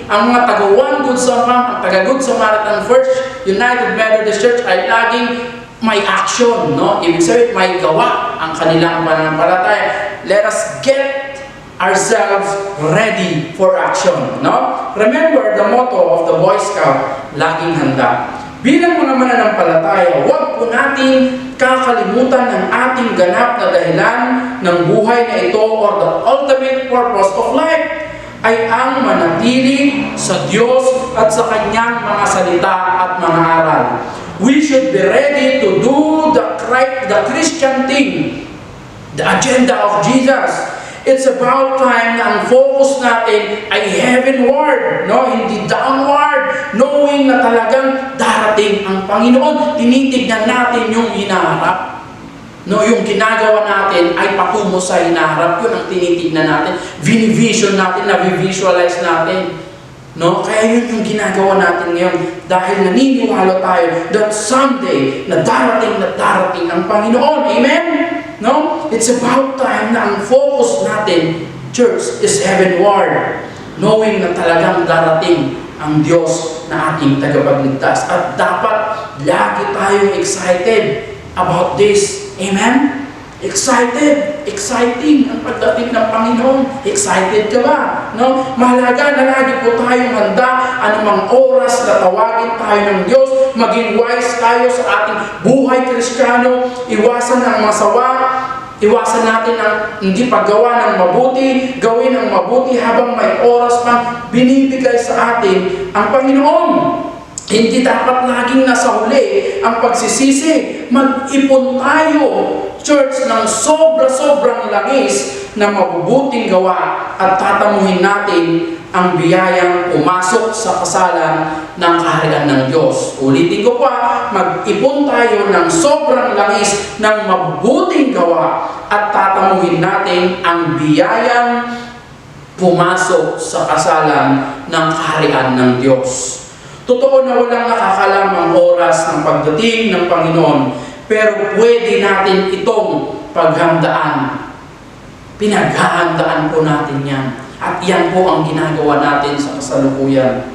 ang mga taga-One Good Sampang, ang taga-Good Samaritan First United Methodist Church ay laging may action, no? Ibig sabihin, may gawa ang kanilang pananampalataya. Let us get ourselves ready for action, no? Remember the motto of the Boy Scout, laging handa. Bilang mga mananampalataya, huwag po natin kakalimutan ng ating ganap na dahilan ng buhay na ito or the ultimate purpose of life ay ang manatili sa Diyos at sa Kanyang mga salita at mga aral. We should be ready to do the Christian thing, the agenda of Jesus. It's about time na ang focus natin ay heavenward, no? Hindi downward, knowing na talagang darating ang Panginoon. Tinitignan natin yung hinaharap. No, yung ginagawa natin ay patungo sa hinaharap. Yun ang tinitignan natin. Vinivision natin, na-visualize natin. No? Kaya yun yung ginagawa natin ngayon. Dahil naniniwala tayo that someday na darating ang Panginoon. Amen? No? It's about time na ang focus natin, church, is heavenward. Knowing na talagang darating ang Diyos na ating tagapagligtas. At dapat lagi tayong excited about this. Amen? Excited. Exciting ang pagdating ng Panginoon. Excited ka ba? No? Mahalaga na lagi po tayong handa anumang oras na tawagin tayo ng Diyos. Maging wise tayo sa ating buhay Kristiyano. Iwasan ang masawa. Iwasan natin ang hindi paggawa ng mabuti. Gawin ang mabuti habang may oras pang binibigay sa atin ang Panginoon. Hindi dapat laging nasa huli ang pagsisisi. Mag-ipon tayo, church, ng sobra-sobrang langis na mabubuting gawa at tatamuhin natin ang biyayang pumasok sa kasalan ng kaharian ng Diyos. Ulitin ko pa, mag-ipon tayo ng sobrang langis ng mabubuting gawa at tatamuhin natin ang biyayang pumasok sa kasalan ng kaharian ng Diyos. Totoo na walang nakakalamang oras ng pagdating ng Panginoon, pero pwede natin itong paghandaan. Pinaghahandaan po natin yan. At yan po ang ginagawa natin sa kasalukuyan.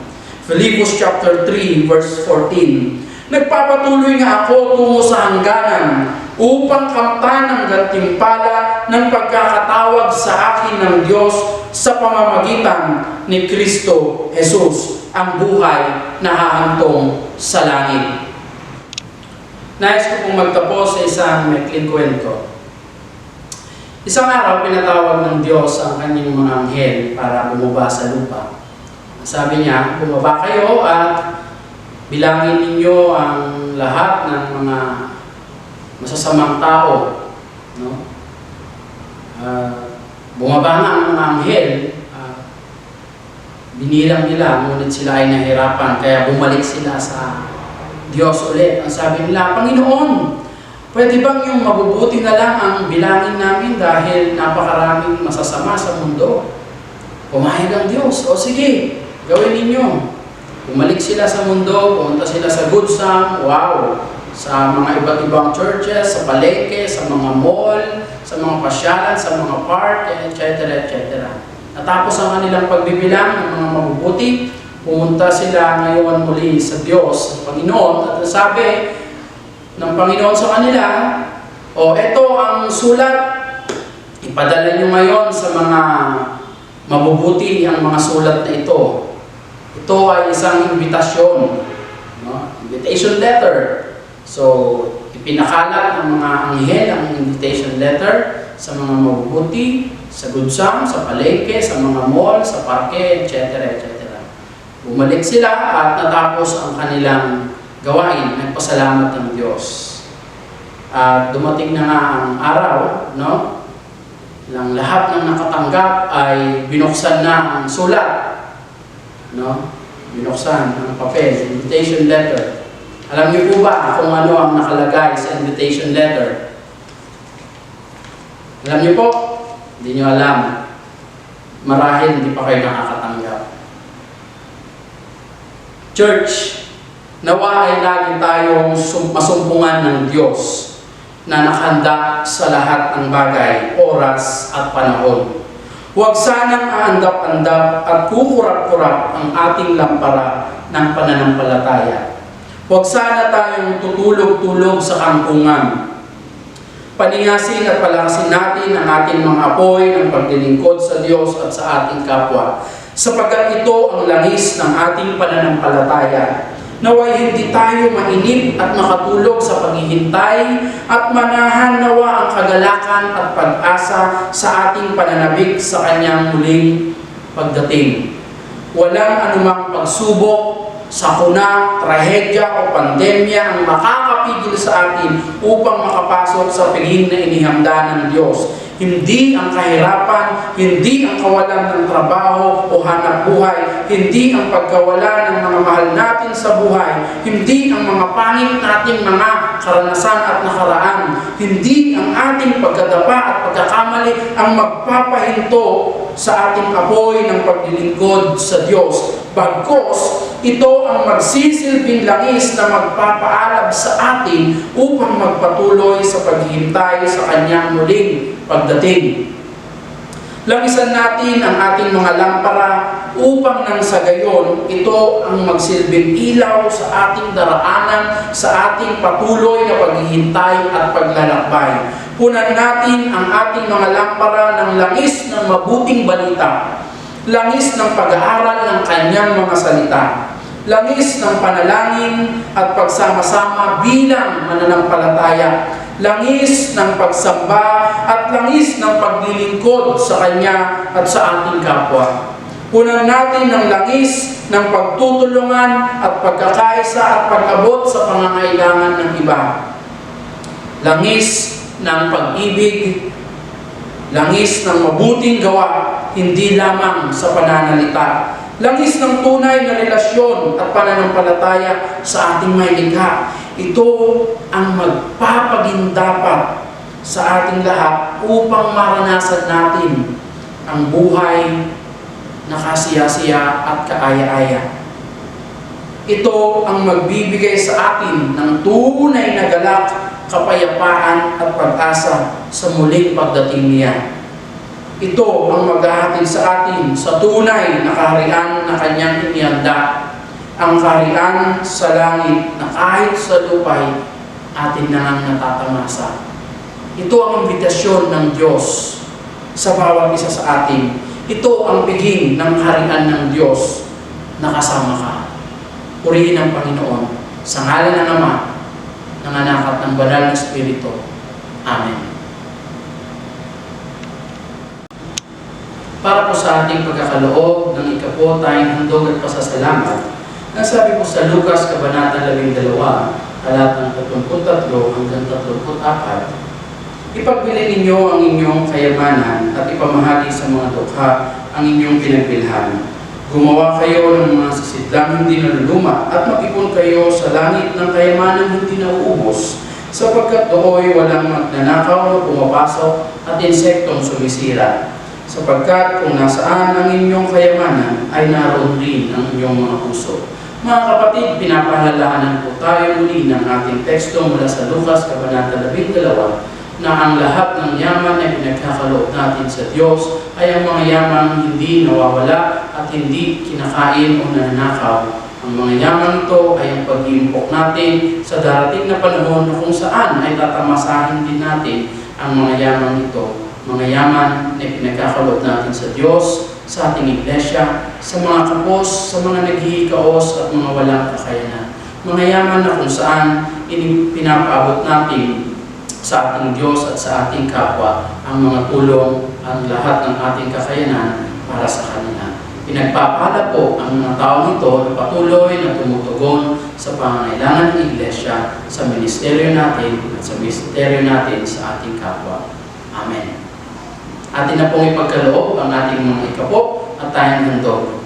Philippians chapter 3, verse 14. Nagpapatuloy nga ako tungo sa hangganan upang kamtan ang gantimpala ng pagkakatawag sa akin ng Diyos sa pamamagitan ni Kristo Jesus, ang buhay na hahantong sa langit. Nais ko pong magtapos sa isang maikling kwento. Isang araw, pinatawag ng Diyos ang kanyang mga anghel para bumaba sa lupa. Sabi niya, bumaba kayo at bilangin ninyo ang lahat ng mga masasamang tao. No? Bumaba nga ang mga anghel. Binilang nila, ngunit sila ay nahirapan, kaya bumalik sila sa Diyos ulit. Ang sabi nila, Panginoon, pwede bang yung mabubuti na lang ang bilangin namin dahil napakaraming masasama sa mundo? Pumayag ang Diyos. O sige, gawin ninyo. Bumalik sila sa mundo, pumunta sila sa Good Sam. Wow! sa mga iba't ibang churches, sa palengke, sa mga mall, sa mga pasyalan, sa mga park, etc. etc. Natapos ang kanilang pagbibilang ng mga mabubuti, pumunta sila ngayon muli sa Diyos, sa Panginoon, at nasabi ng Panginoon sa kanila, o eto ang sulat, ipadala nyo ngayon sa mga mabubuti ang mga sulat na ito. Ito ay isang invitasyon, no? Invitation letter. So, ipinakalat ng mga anghel ang invitation letter sa mga mabubuti, sa good sam, sa palengke, sa mga mall, sa parke, etc. etc. Bumalik sila at natapos ang kanilang gawain. Nagpasalamat ng Diyos. At dumating na nga ang araw, no? Ng lahat ng nakatanggap ay binuksan na ang sulat, no? Binuksan ang papel, invitation letter. Alam niyo po ba kung ano ang nakalagay sa invitation letter? Alam niyo po? Hindi niyo alam. Marahil hindi pa kayo nakakatanggap. Church, nawa ay lagi tayong masumpungan ng Diyos na nakahanda sa lahat ng bagay, oras at panahon. Huwag sanang aandap-andap at kukurap-kurap ang ating lampara ng pananampalataya. Huwag sana tayong tutulog-tulog sa kampungan. Paningasin at palakasin natin ang ating mga apoy ng paglilingkod sa Diyos at sa ating kapwa, sapagkat ito ang langis ng ating pananampalataya. Naway hindi tayo mainip at makatulog sa paghihintay at manahan nawa ang kagalakan at pag-asa sa ating pananabik sa kanyang muling pagdating. Walang anumang pagsubok, sakuna, trahedya o pandemya ang makakapigil sa atin upang makapasok sa piling na inihanda ng Diyos. Hindi ang kahirapan, hindi ang kawalan ng trabaho o hanap buhay, hindi ang pagkawala ng mga mahal natin sa buhay, hindi ang mga pangit nating mga karanasan at nakaraan, hindi ang ating pagkadapa at pagkakamali ang magpapahinto sa ating apoy ng paglilingkod sa Diyos. Bagkus, ito ang magsisilbing langis na magpapaalab sa atin upang magpatuloy sa paghihintay sa kanyang muling pagdating. Langisan natin ang ating mga lampara upang nang sa gayon, ito ang magsilbing ilaw sa ating daraanan, sa ating patuloy na paghihintay at paglalakbay. Punan natin ang ating mga lampara ng langis ng mabuting balita, langis ng pag-aaral ng kanyang mga salita, langis ng panalangin at pagsama-sama bilang mananampalataya, langis ng pagsamba at langis ng paglilingkod sa Kanya at sa ating kapwa. Punan natin ng langis ng pagtutulungan at pagkakaisa at pag-abot sa pangangailangan ng iba. Langis ng pag-ibig, langis ng mabuting gawa, hindi lamang sa pananalita. Langis ng tunay na relasyon at pananampalataya sa ating may likha. Ito ang magpapagindapat sa ating lahat upang maranasan natin ang buhay na kasiya-siya at kaaya-aya. Ito ang magbibigay sa atin ng tunay na galak, kapayapaan at pag-asa sa muling pagdating niya. Ito ang maghahatid sa atin sa tunay na kaharian na kanyang inihanda, ang kaharian sa langit na kahit sa lupay atin na nang natatamasa. Ito ang imbitasyon ng Diyos sa bawat isa sa atin. Ito ang piging ng kaharian ng Diyos na kasama ka. Purihin ang Panginoon sa ngalan ng Ama, ng Anak at ng Banal na Espiritu. Amen. Para po sa ating pagkakaloob ng ikapo tayong handog at pasasalamat, nasabi po sa Lucas Kabanata 12, talatang 33 hanggang 34, ipagbili ninyo ang inyong kayamanan at ipamahagi sa mga dukha ang inyong pinagbilhan. Gumawa kayo ng mga sisidlang hindi naluluma at mag-ipon kayo sa langit ng kayamanan hindi nauubos, sapagkat dooy walang magnanakaw na pumapasok at insektong sumisira. Sapagkat kung nasaan ang inyong kayamanan ay naroon rin ang inyong mga puso. Mga kapatid, pinapahalalahanan po tayo muli ng ating teksto mula sa Lucas, Kabanata 12, na ang lahat ng yaman na pinagkakaloob natin sa Diyos ay ang mga yaman hindi nawawala at hindi kinakain o nananakaw. Ang mga yaman ito ay ang pag-iimpok natin sa darating na panahon na kung saan ay tatamasahin din natin ang mga yaman ito. Mga yaman na pinagkakaloob natin sa Diyos, sa ating iglesia, sa mga kapos, sa mga naghihikaos at mga walang kakayanan. Mga yaman na kung saan pinapaabot natin sa ating Diyos at sa ating kapwa ang mga tulong, ang lahat ng ating kakayanan para sa kanila. Pinagpapala po ang mga taong ito na patuloy na tumutugon sa pangangailangan ng iglesia, sa ministeryo natin at sa ministeryo natin sa ating kapwa. Amen. Atin na pong ipagkaloob ang ating mga ikapok at tayong handog.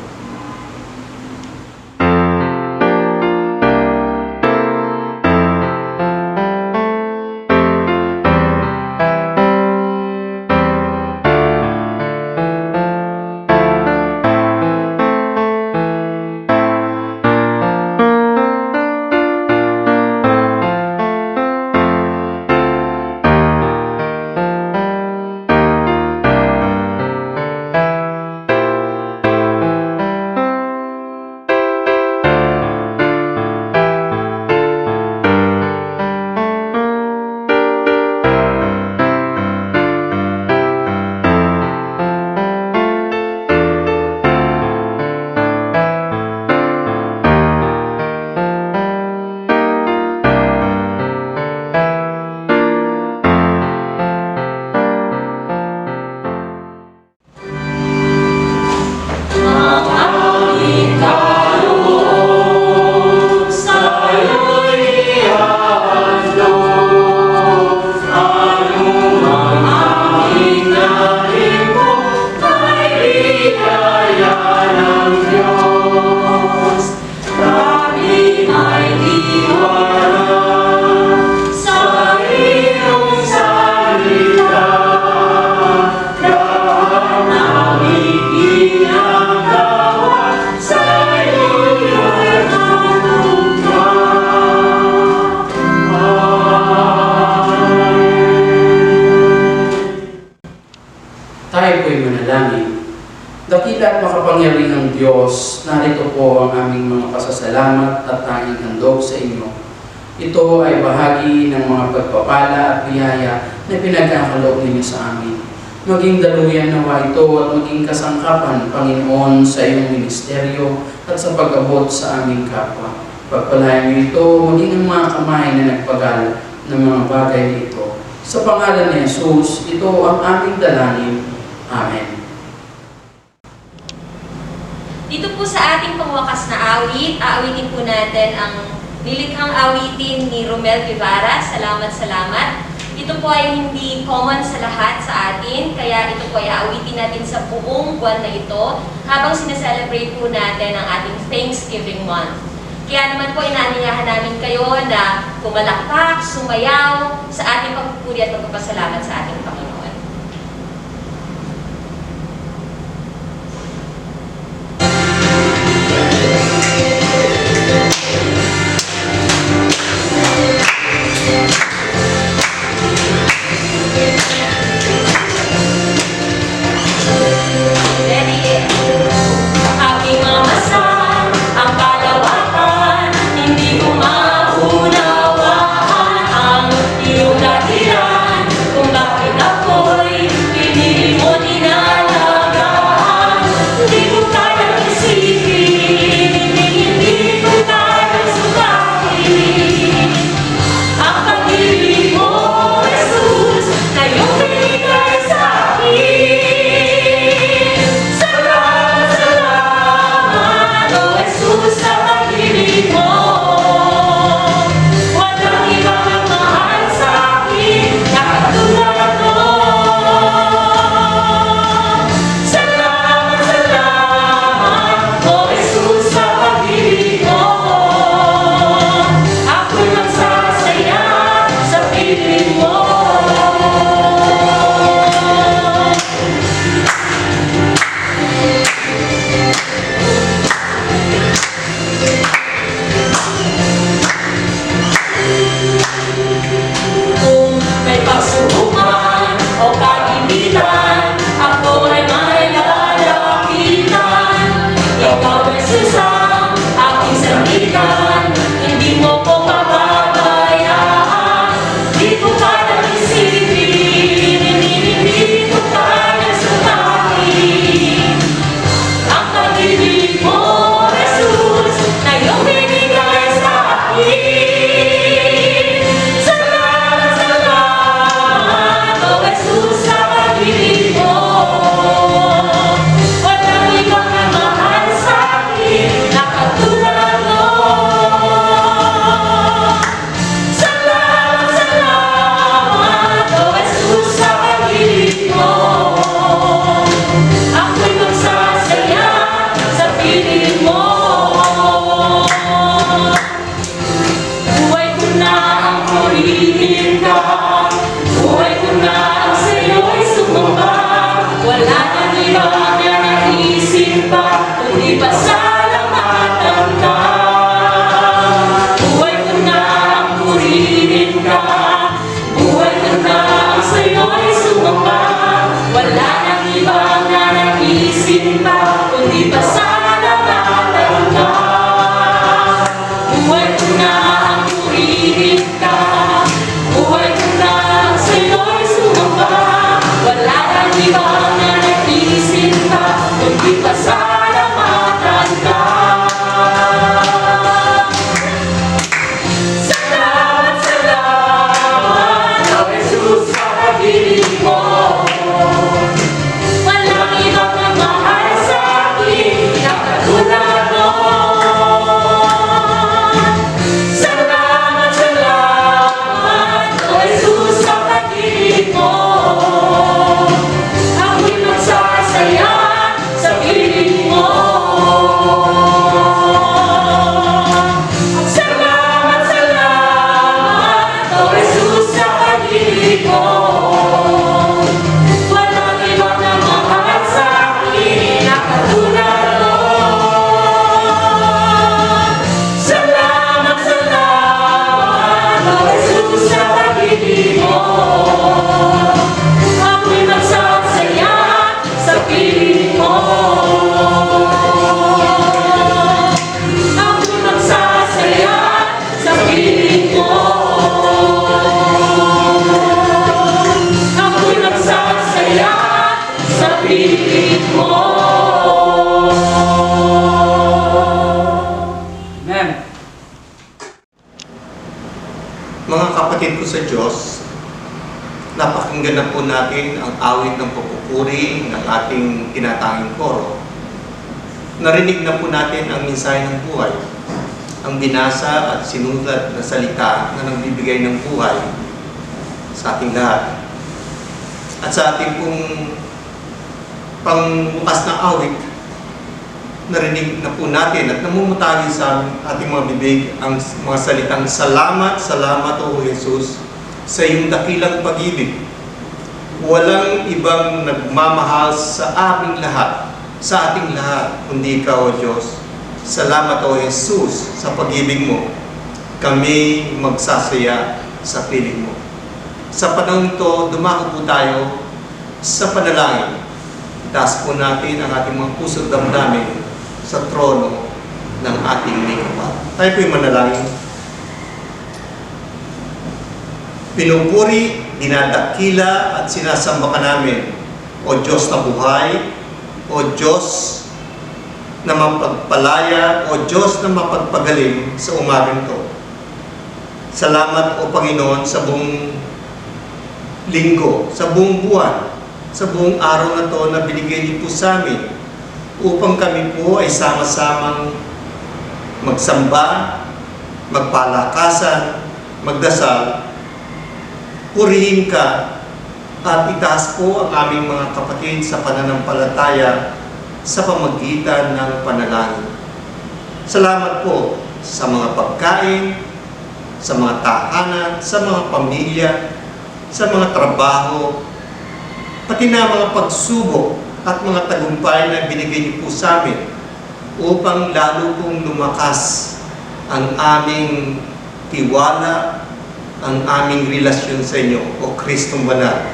Dakila at makapangyarihang Diyos, narito po ang aming mga pasasalamat at tanging handog sa inyo. Ito ay bahagi ng mga pagpapala at biyaya na pinagkakaloob ninyo sa amin. Maging daluyan nawa ito at maging kasangkapan, Panginoon, sa iyong ministeryo at sa pag-abot sa aming kapwa. Pagpalayan niyo ito, maging ang mga kamay na nagpagal ng mga bagay nito. Sa pangalan ni Jesus, ito ang aming dalangin. Amen. Dito po sa ating pangwakas na awit, aawitin po natin ang nilikhang awitin ni Romel Guevara, Salamat, Salamat. Ito po ay hindi common sa lahat sa atin, kaya ito po ay aawitin natin sa buong buwan na ito habang sineselebrate po natin ang ating Thanksgiving month. Kaya naman po inaanyayahan namin kayo na pumalakpak, sumayaw sa ating pagpupuri at pagpapasalamat sa ating Panginoon. Kung bakit nang ibang naisip pa, kundi pasalamatan ka. Buhay ko na ang purihin ka, buhay ko na ang sa'yo'y sumamba. Wala nang ibang naisip pa, kundi pasalamatan ka. Buhay ko na ang purihin ka, buhay ko na ang sa'yo'y sumamba. Wala nang ibang naisip pa, kundi pasalamatan ka. Salamat, salamat, O Jesus, sa pag-ibig mo. Walang ibang nagmahal sa akin na katulad mo. Salamat, salamat, O Jesus, sa pag-ibig mo. Ako'y magsasaya sa piling mo. Salamat, salamat, O Jesus, sa pag-ibig mo. Walang ibang nagmahal sa akin na katulad mo. Salamat, salamat, O Jesus, sa pag-ibig mo. Ako'y magsasaya sa piling mo. Ako'y magsasaya sa piling mo. Ako'y magsasaya sa piling mo. Amen. Mga kapatid ko sa Diyos, napakinggan na po natin ang awit ng pagpupuri ng ating tinatanging koro. Narinig na po natin ang mensahe ng buhay, ang binasa at sinulat na salita na nagbibigay ng buhay sa ating lahat. At sa ating pong pangbukas na awit, narinig na po natin at namumutagi sa ating mga bibig ang mga salitang salamat, salamat o Jesus sa iyong dakilang pag-ibig. Walang ibang nagmamahal sa aming lahat, sa ating lahat, kundi Ikaw, O Diyos. Salamat, O Jesus, sa pag-ibig mo. Kami magsasaya sa piling mo. Sa panahon ito, dumako po tayo sa panalangin. Itaas po natin ang ating mga puso't damdamin sa trono ng ating may kapal. Tayo po'y manalangin. Pinupuri, dinadakila at sinasamba ka namin, O Diyos na buhay, O Diyos na mapagpalaya, O Diyos na mapagpagaling sa umagang to. Salamat, O Panginoon, sa buong linggo, sa buong buwan, sa buong araw na to na binigay niyo po sa amin upang kami po ay sama-samang magsamba, magpalakasan, magdasal, purihin ka at itaas po ang aming mga kapatid sa pananampalataya sa pamagitan ng panalangin. Salamat po sa mga pagkain, sa mga tahanan, sa mga pamilya, sa mga trabaho, pati na mga pagsubok at mga tagumpay na binigay niyo po sa amin upang lalo pong lumakas ang aming tiwala, ang aming relasyon sa inyo, O Kristong Banal.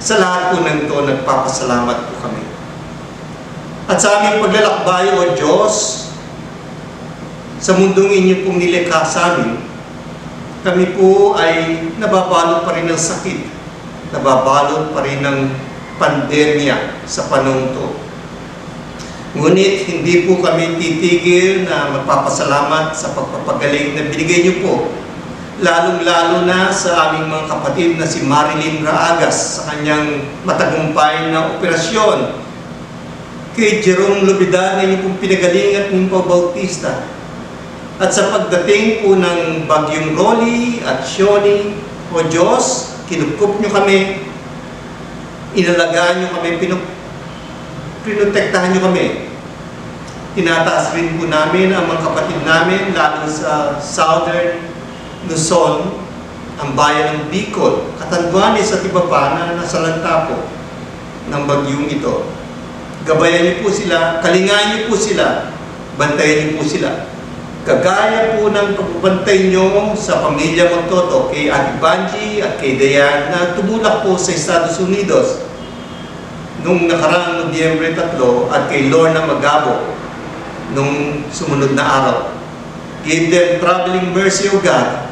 Sa lahat po ng ito, nagpapasalamat po kami. At sa aming paglalakbay, O Diyos, sa mundong inyo pong nilikha sa amin, kami po ay nababalot pa rin ng sakit, nababalot pa rin ng pandemya sa panahon to. Ngunit hindi po kami titigil na magpapasalamat sa pagpapagaling na binigay niyo po, lalong-lalo na sa aming mga kapatid na si Marilyn Raagas sa kanyang matagumpay na operasyon, kay Jerome Lobidar na inyong pong pinagaling at Nimpa Bautista, at sa pagdating po ng Bagyong Rolly at Shoni, O Diyos, kinukup niyo kami, inalagaan niyo kami, pinotektahan niyo kami. Tinataas rin po namin ang mga kapatid namin, lalo sa Southern Luzon, ang bayan ng Bicol, Catanduanes at iba pa na nasalanta po ng bagyong ito. Gabayan niyo po sila, kalingain niyo po sila, bantayan niyo po sila. Kagaya po ng pagbabantay niyo sa pamilya Montoto kay Ate Banji at kay Dayan na tumulak po sa Estados Unidos nung nakaraang Nobyembre 3 at kay Lorna Magabo nung sumunod na araw. Give them traveling mercy, O God.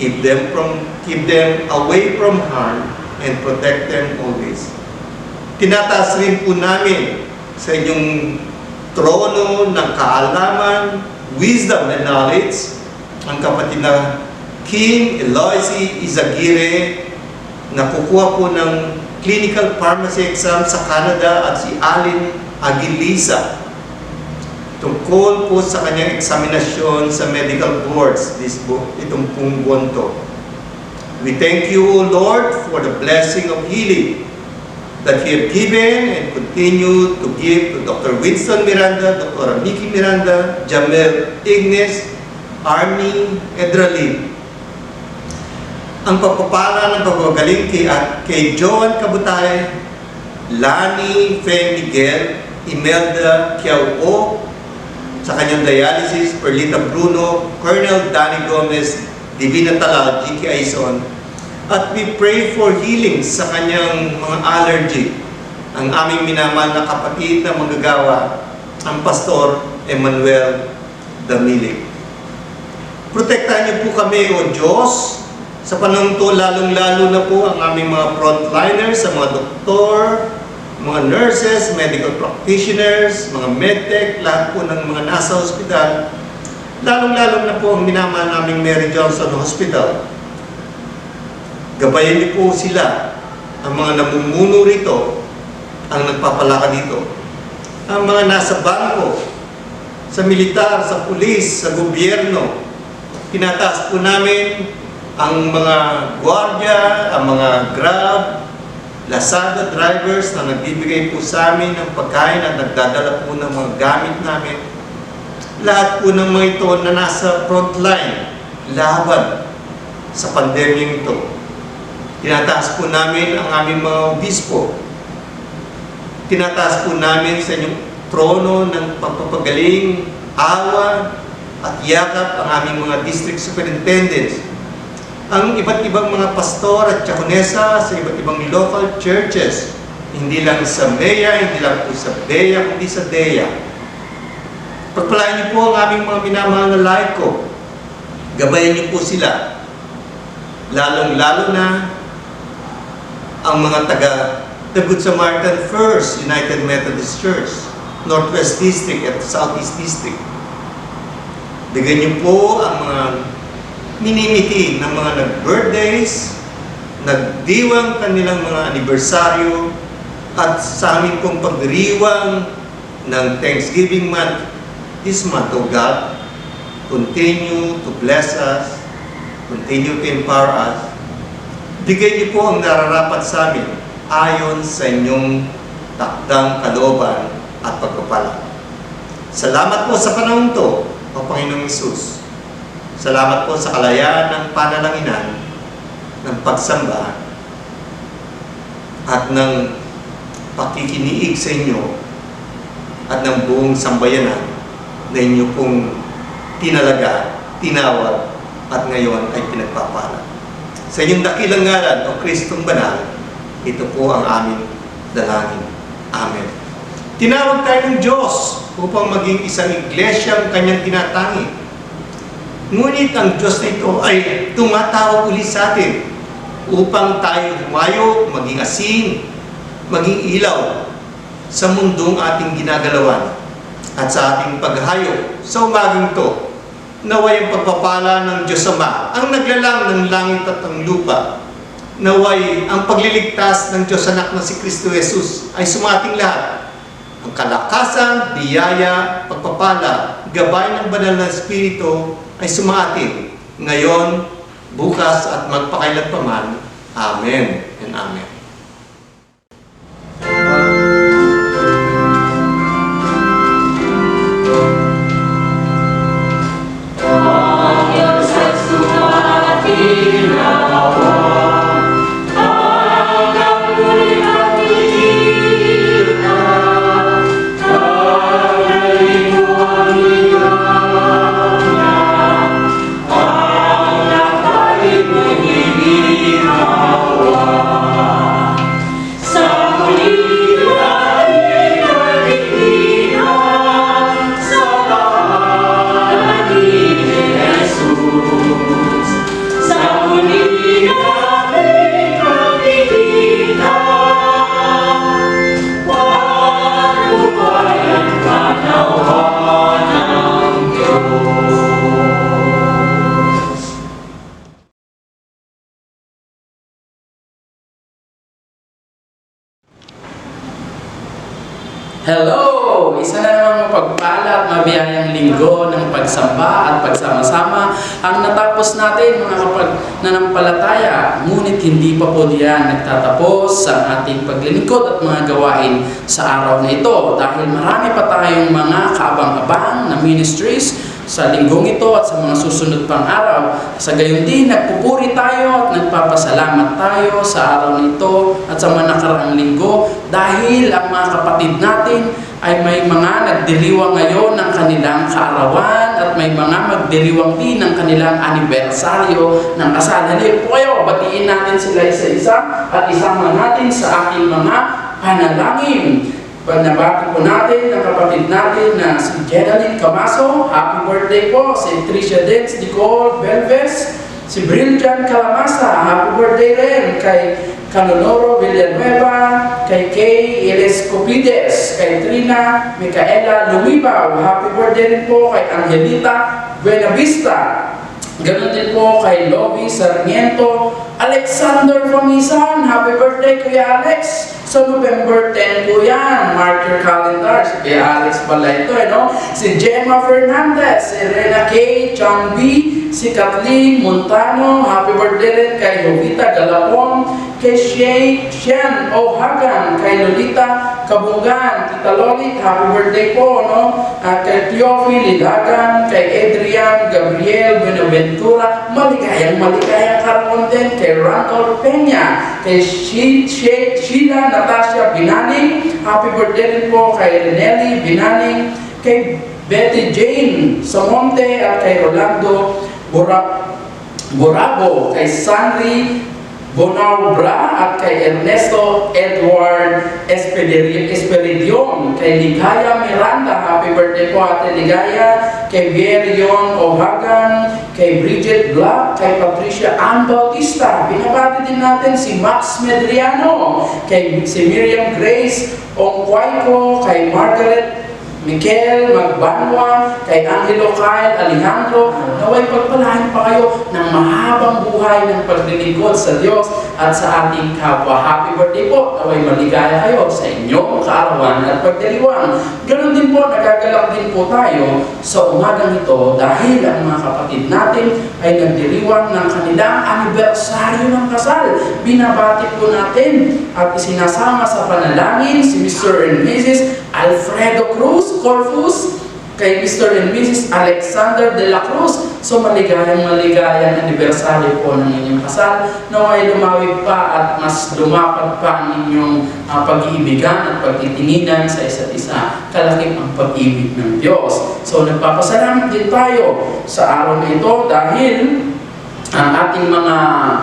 Keep them away from harm and protect them always. Tinataas rin po namin sa inyong trono ng kaalaman, wisdom and knowledge ang kapatid na King Eloise Izaguirre na kukuha po ng clinical pharmacy exam sa Canada at si Alin Aguilisa tungkol po sa kanyang eksaminasyon sa medical boards itong pong buwan to. We thank you, O Lord, for the blessing of healing that you have given and continue to give to Dr. Winston Miranda, Dr. Mickey Miranda, Jamel Ignes, Army Edralin. Ang pagpapala ng pagpagaling kay Joan Kabutay, Lani Feng Miguel, Imelda Kiao, sa kanyang dialysis, Perlita Bruno, Colonel Danny Gomez, Divina Talal, G.K. Aison, at we pray for healing sa kanyang mga allergy. Ang aming minamahal na kapatid na manggagawa, ang Pastor Emmanuel Damilig. Protektahan niyo po kami, O Diyos, sa panahon to, lalong-lalo na po ang aming mga frontliners, sa mga doktor, mga nurses, medical practitioners, mga medtech, lahat po ng mga nasa hospital. Lalong-lalo na po ang minamahal naming Mary Johnson Hospital. Gabayan niyo po sila, ang mga namumuno rito, ang nagpapalaka dito. Ang mga nasa bangko, sa militar, sa pulis, sa gobyerno. Tinataas po namin ang mga gwardiya, ang mga Grab, Lazada drivers na nagbibigay po sa amin ng pagkain at nagdadala po ng mga gamit namin. Lahat po ng mga ito na nasa frontline, laban sa pandemyang ito. Tinataas po namin ang aming mga obispo. Tinataas po namin sa inyong trono ng pagpapagaling, awa at yakap ang aming mga district superintendents. Ang iba't ibang mga pastor at tsakonesa sa iba't ibang local churches. Hindi lang sa MEA, hindi lang po sa BEA, kundi sa DEA. Pagpalain niyo po ang aming mga minamahal na laiko. Gabayan niyo po sila. Lalong-lalo na ang mga taga The Good Samaritan First United Methodist Church, Northwest District at Southeast District. Bigyan niyo po ang mga minimiti ng mga nag-birthdays, nagdiwang kanilang mga anibersaryo, at sa amin pong pagdiriwang ng Thanksgiving month, this month, O God, continue to bless us, continue to empower us. Bigay niyo po ang nararapat sa amin ayon sa inyong takdang kalooban at pagpapala. Salamat po sa panahon to, O Panginoong Hesus. Salamat po sa kalayaan ng panalanginan, ng pagsamba, at ng pakikiniig sa inyo, at ng buong sambayanan na inyo pong tinalaga, tinawag, at ngayon ay pinagpapala. Sa inyong dakilang ngalan, O Kristong Banal, ito po ang aming dalangin. Amen. Tinawag tayo ng Diyos upang maging isang iglesia ang kanyang tinatangi. Ngunit ang Diyos na ito ay tumatawag ulit sa atin upang tayo humayo, maging asin, maging ilaw sa mundong ating ginagalawan at sa ating paghahayo sa umagang to. Naway ang pagpapala ng Diyos Ama, ang naglalang ng langit at ang lupa. Naway ang pagliligtas ng Diyos Anak na si Kristo Jesus ay sumating lahat. Ang kalakasan, biyaya, pagpapala, gabay ng banal na Espiritu ay sumatin ngayon, bukas at magpakailanpaman. Amen and Amen. Hello! Isa na namang mapagpala at mabiyayang linggo ng pagsamba at pagsama-sama ang natapos natin mga nanampalataya. Ngunit hindi pa po diyan nagtatapos sa ating paglilingkod at mga gawain sa araw na ito. Dahil marami pa tayong mga kaabang-abang na ministries sa linggong ito at sa mga susunod pang araw. Sa gayon din, nagpupuri tayo at nagpapasalamat tayo sa araw na ito at sa mga nakaraang linggo dahil ang mga kapatid natin ay may mga nagdiriwang ngayon ng kanilang kaarawan at may mga magdiriwang din ng kanilang anibersaryo ng kasal. Halika po kayo, batiin natin sila isa-isa at isama natin sa ating mga panalangin. Nabati po natin ang kapatid natin na si Jenaline Camaso, happy birthday po. Si Tricia Dens Nicole Belves, si Briljan Calamasa, happy birthday rin. Kay Canonoro Villanueva, kay Kay Elescopides, kay Trina Micaela Lumibaw, happy birthday rin po. Kay Angelita Buenavista, ganon din po kay Lovie Sarmiento, Alexander Famisan, happy birthday Kuya Alex. So November 10 po yan, mark your calendars. Kuya Alex pala ito, no? Si Gemma Fernandez, si Rena K. Chan B, si Kathleen Montano, happy birthday rin kay Jovita Galapon, kay Shen O'Hagan, kay Lolita Kabungan, Tita Lolit, happy birthday po, no? Kay Teofil Lidagan, kay Adrian Gabriel Buenaventura, maligayang karoon din, kay Randall Peña, kay Sheila Natasha Binaning, happy birthday rin po kay Renelli Binaning, kay Betty Jane Samonte at kay Rolando Borabo, kay Sanri Bonaubra at kay Ernesto Edward Esperidion, kay Ligaya Miranda, happy birthday po Ate Ligaya, kay Vierion O'Hagan, kay Bridget Black, kay Patricia Ann Bautista. Binabati din natin si Max Medriano, kay si Miriam Grace Ongquayco, kay Margaret Mikel Magbanwa, kay Angelo Kyle Alejandro, naway pagpalain pa kayo ng mahabang buhay ng paglilingkod sa Diyos at sa ating kapwa. Happy birthday po, naway maligaya kayo sa inyong kaarawan at pagdiriwang. Ganon din po, nagagalak din po tayo sa umagang ito dahil ang mga kapatid natin ay nagdiriwang ng kanilang anibersaryo ng kasal. Binabati po natin at isinasama sa panalangin si Mr. and Mrs. Alfredo Cruz Corpus, kay Mr. and Mrs. Alexander de la Cruz. So maligayang anibersaryo po ng inyong kasal. Naway lumawig pa at mas lumapat pa ang inyong pag-iibigan at pagtitinginan sa isa't isa. Kalaki ang pag-ibig ng Diyos. So nagpapasalamat din tayo sa araw na ito dahil ang ating mga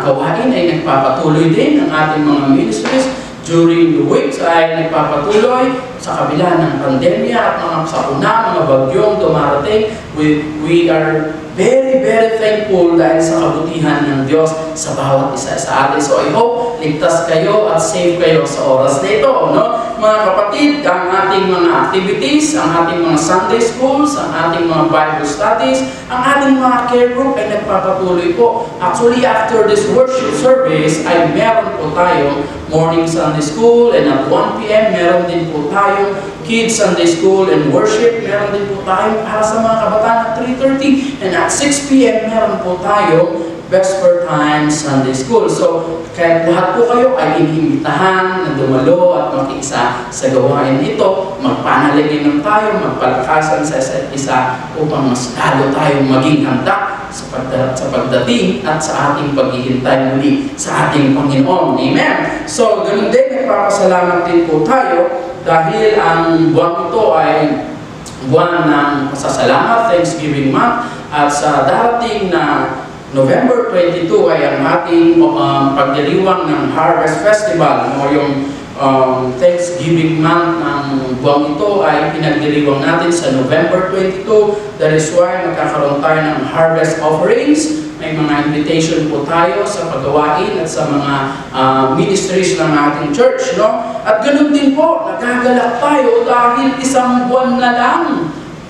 gawain ay nagpapatuloy din, ang ating mga ministries during the weeks ay nagpapatuloy sa kabila ng pandemya at mga sakuna, mga bagyong dumarating. We are very thankful dahil sa kabutihan ng Diyos sa bawat isa sa atin. So I hope ligtas kayo at safe kayo sa oras na ito, no? Mga kapatid, ang ating mga activities, ang ating mga Sunday schools, ang ating mga Bible studies, ang ating mga care group ay nagpapatuloy po. Actually, after this worship service ay meron po tayong morning Sunday school, and at 1 p.m. meron din po tayong Kids Sunday School and Worship. Meron din po tayong para sa mga kabataan at 3:30, and at 6 p.m. meron po tayong Vesper Time Sunday School. So, kaya lahat po kayo ay iniimbitahan na dumalo at makiisa sa gawain ito. Magpanalangin tayo, magpalakasan sa isa't isa upang mas lalo tayong maging handa sa pagdating at sa ating paghihintay muli sa ating Panginoon. Amen? So, ganun din, nagpapasalamat din po tayo dahil ang buwan ito ay buwan ng pasasalamat, Thanksgiving month, at sa darating na November 22 ay ang ating pagdiriwang ng Harvest Festival o yung Thanksgiving month ng buwan ito ay pinagdiriwang natin sa November 22. That is why magkakaroon tayo ng harvest offerings. May mga invitation po tayo sa paggawain at sa mga ministries ng ating church, no? At ganoon din po, nagagalak tayo dahil isang buwan na lang,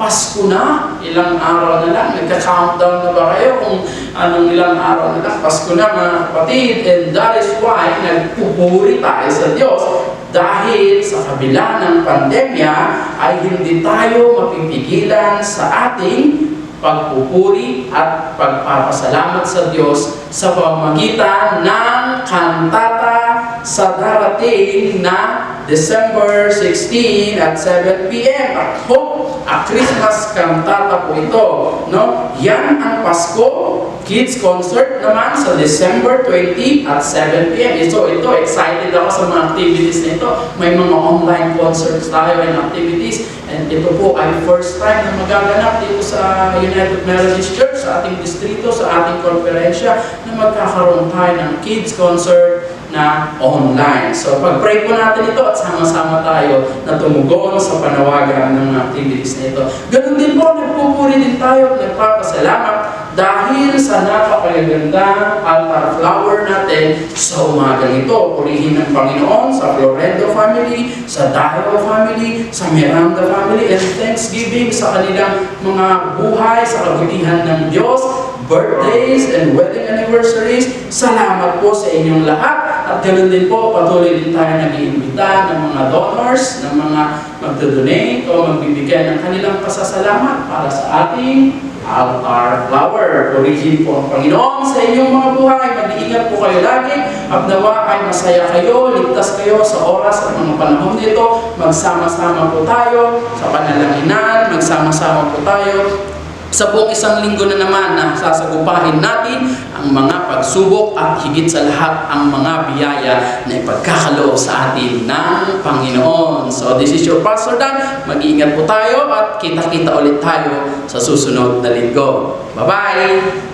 Pasko na, ilang araw na lang, nagka-countdown na ba kayo kung anong ilang araw na lang, Pasko na mga kapatid, and that is why nagpupuri tayo sa Diyos dahil sa kabila ng pandemya ay hindi tayo mapipigilan sa ating pagpupuri at pagpapasalamat sa Diyos sa pamamagitan ng kantata sa darating na December 16 at 7 p.m. At hope, a Christmas cantata po ito. No? Yan ang Pasko Kids Concert naman sa December 20 at 7 p.m. So ito, excited ako sa mga activities na ito. May mga online concerts tayo and activities. And ito po ay first time na magaganap dito sa United Methodist Church, sa ating distrito, sa ating konferensya, na magkakaroon tayo ng kids concert na online. So pag-pray po natin ito at sama-sama tayo na tumugon sa panawagan ng activities na ito. Ganun din po, nagpupuri din tayo at nagpapasalamat dahil sa napakagandang altar flower natin sa umagang ito. Purihin ng Panginoon sa Florendo family, sa Dayo family, sa Miranda family, and thanksgiving sa kanilang mga buhay, sa kabutihan ng Diyos, birthdays and wedding anniversaries. Salamat po sa inyong lahat. At ganoon din po, patuloy din tayo nag-iimbita ng mga donors, ng mga magdodonate o magbibigay ng kanilang pasasalamat para sa ating altar flower. Purihin po ang Panginoon sa inyong mga buhay. Mag-iingat po kayo lagi. At nawa ay masaya kayo, ligtas kayo sa oras at mga panahon nito. Magsama-sama po tayo sa panalangin, magsama-sama po tayo sa buong isang linggo na naman na sasagupahin natin ang mga pagsubok at higit sa lahat ang mga biyaya na ipagkakaloob sa atin ng Panginoon. So this is your Pastor Dan. Mag-iingat po tayo at kita-kita ulit tayo sa susunod na linggo. Bye-bye!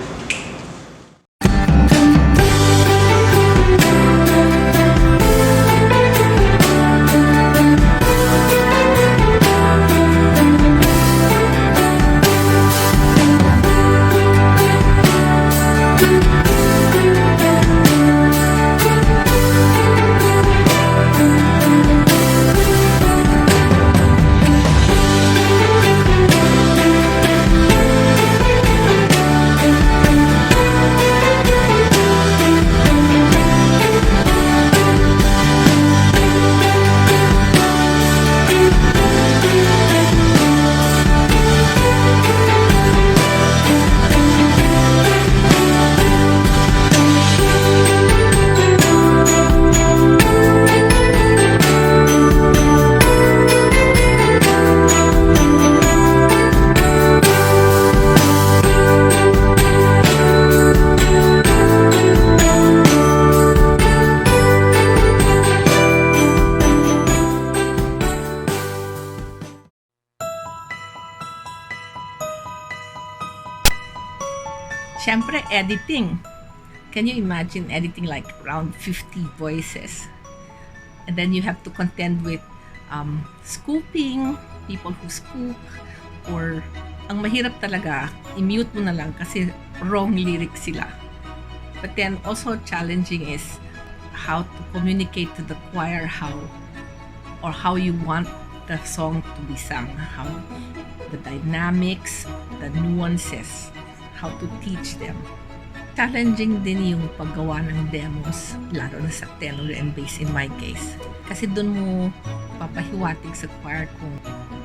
Siyempre, editing. Can you imagine editing like around 50 voices? And then you have to contend with scooping, people who scoop, or ang mahirap talaga, i-mute mo na lang kasi wrong lyrics sila. But then also challenging is how to communicate to the choir how you want the song to be sung, how the dynamics, the nuances, how to teach them. Challenging din yung paggawa ng demos, lalo na sa tenor and bass in my case. Kasi doon mo papahiwatig sa choir kung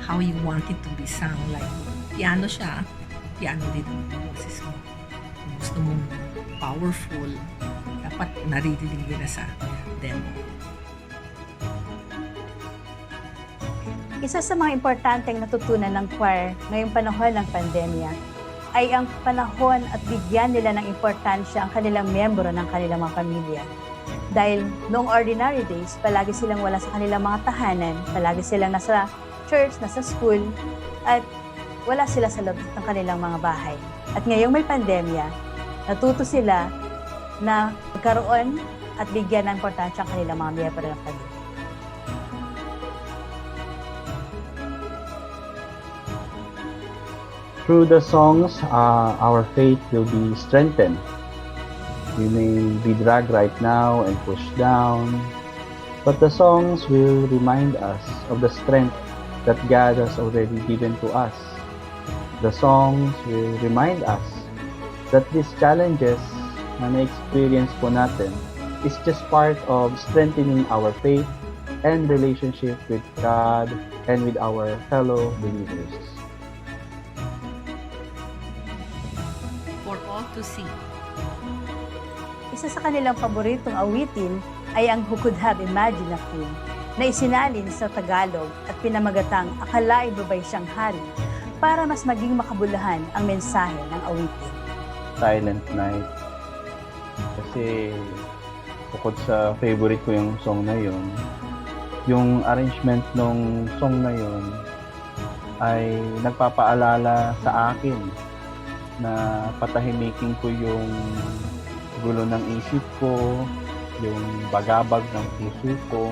how you want it to be sung. Like, piano siya, piano din ang boses mo. Kung gusto mong powerful, dapat naririnig din na sa demo. Isa sa mga importanteng natutunan ng choir ngayong panahon ng pandemya ay ang panahon at bigyan nila ng importansya ang kanilang miyembro ng kanilang mga pamilya. Dahil noong ordinary days, palagi silang wala sa kanilang mga tahanan, palagi silang nasa church, nasa school, at wala sila sa loob ng kanilang mga bahay. At ngayong may pandemya, natuto sila na magkaroon at bigyan ng importansya ang kanilang mga miyembro ng pamilya. Through the songs, our faith will be strengthened. We may be dragged right now and pushed down, but the songs will remind us of the strength that God has already given to us. The songs will remind us that these challenges na na-experience po natin is just part of strengthening our faith and relationship with God and with our fellow believers. For all to see. Isa sa kanilang paboritong awitin ay ang Who Could Have Imagined a King na isinalin sa Tagalog at pinamagatang Akalain Mo Ba'y Siyang Hari para mas maging makabuluhan ang mensahe ng awitin. Silent Night. Kasi bukod sa favorite ko yung song na yun, yung arrangement ng song na yun ay nagpapaalala sa akin na patahimikin ko yung gulo ng isip ko, yung bagabag ng puso ko,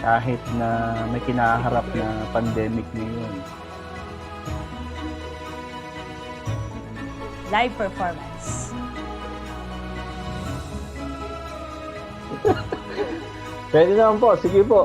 kahit na may kinaharap na pandemic ngayon. Live performance. Pwede naman po, sige po.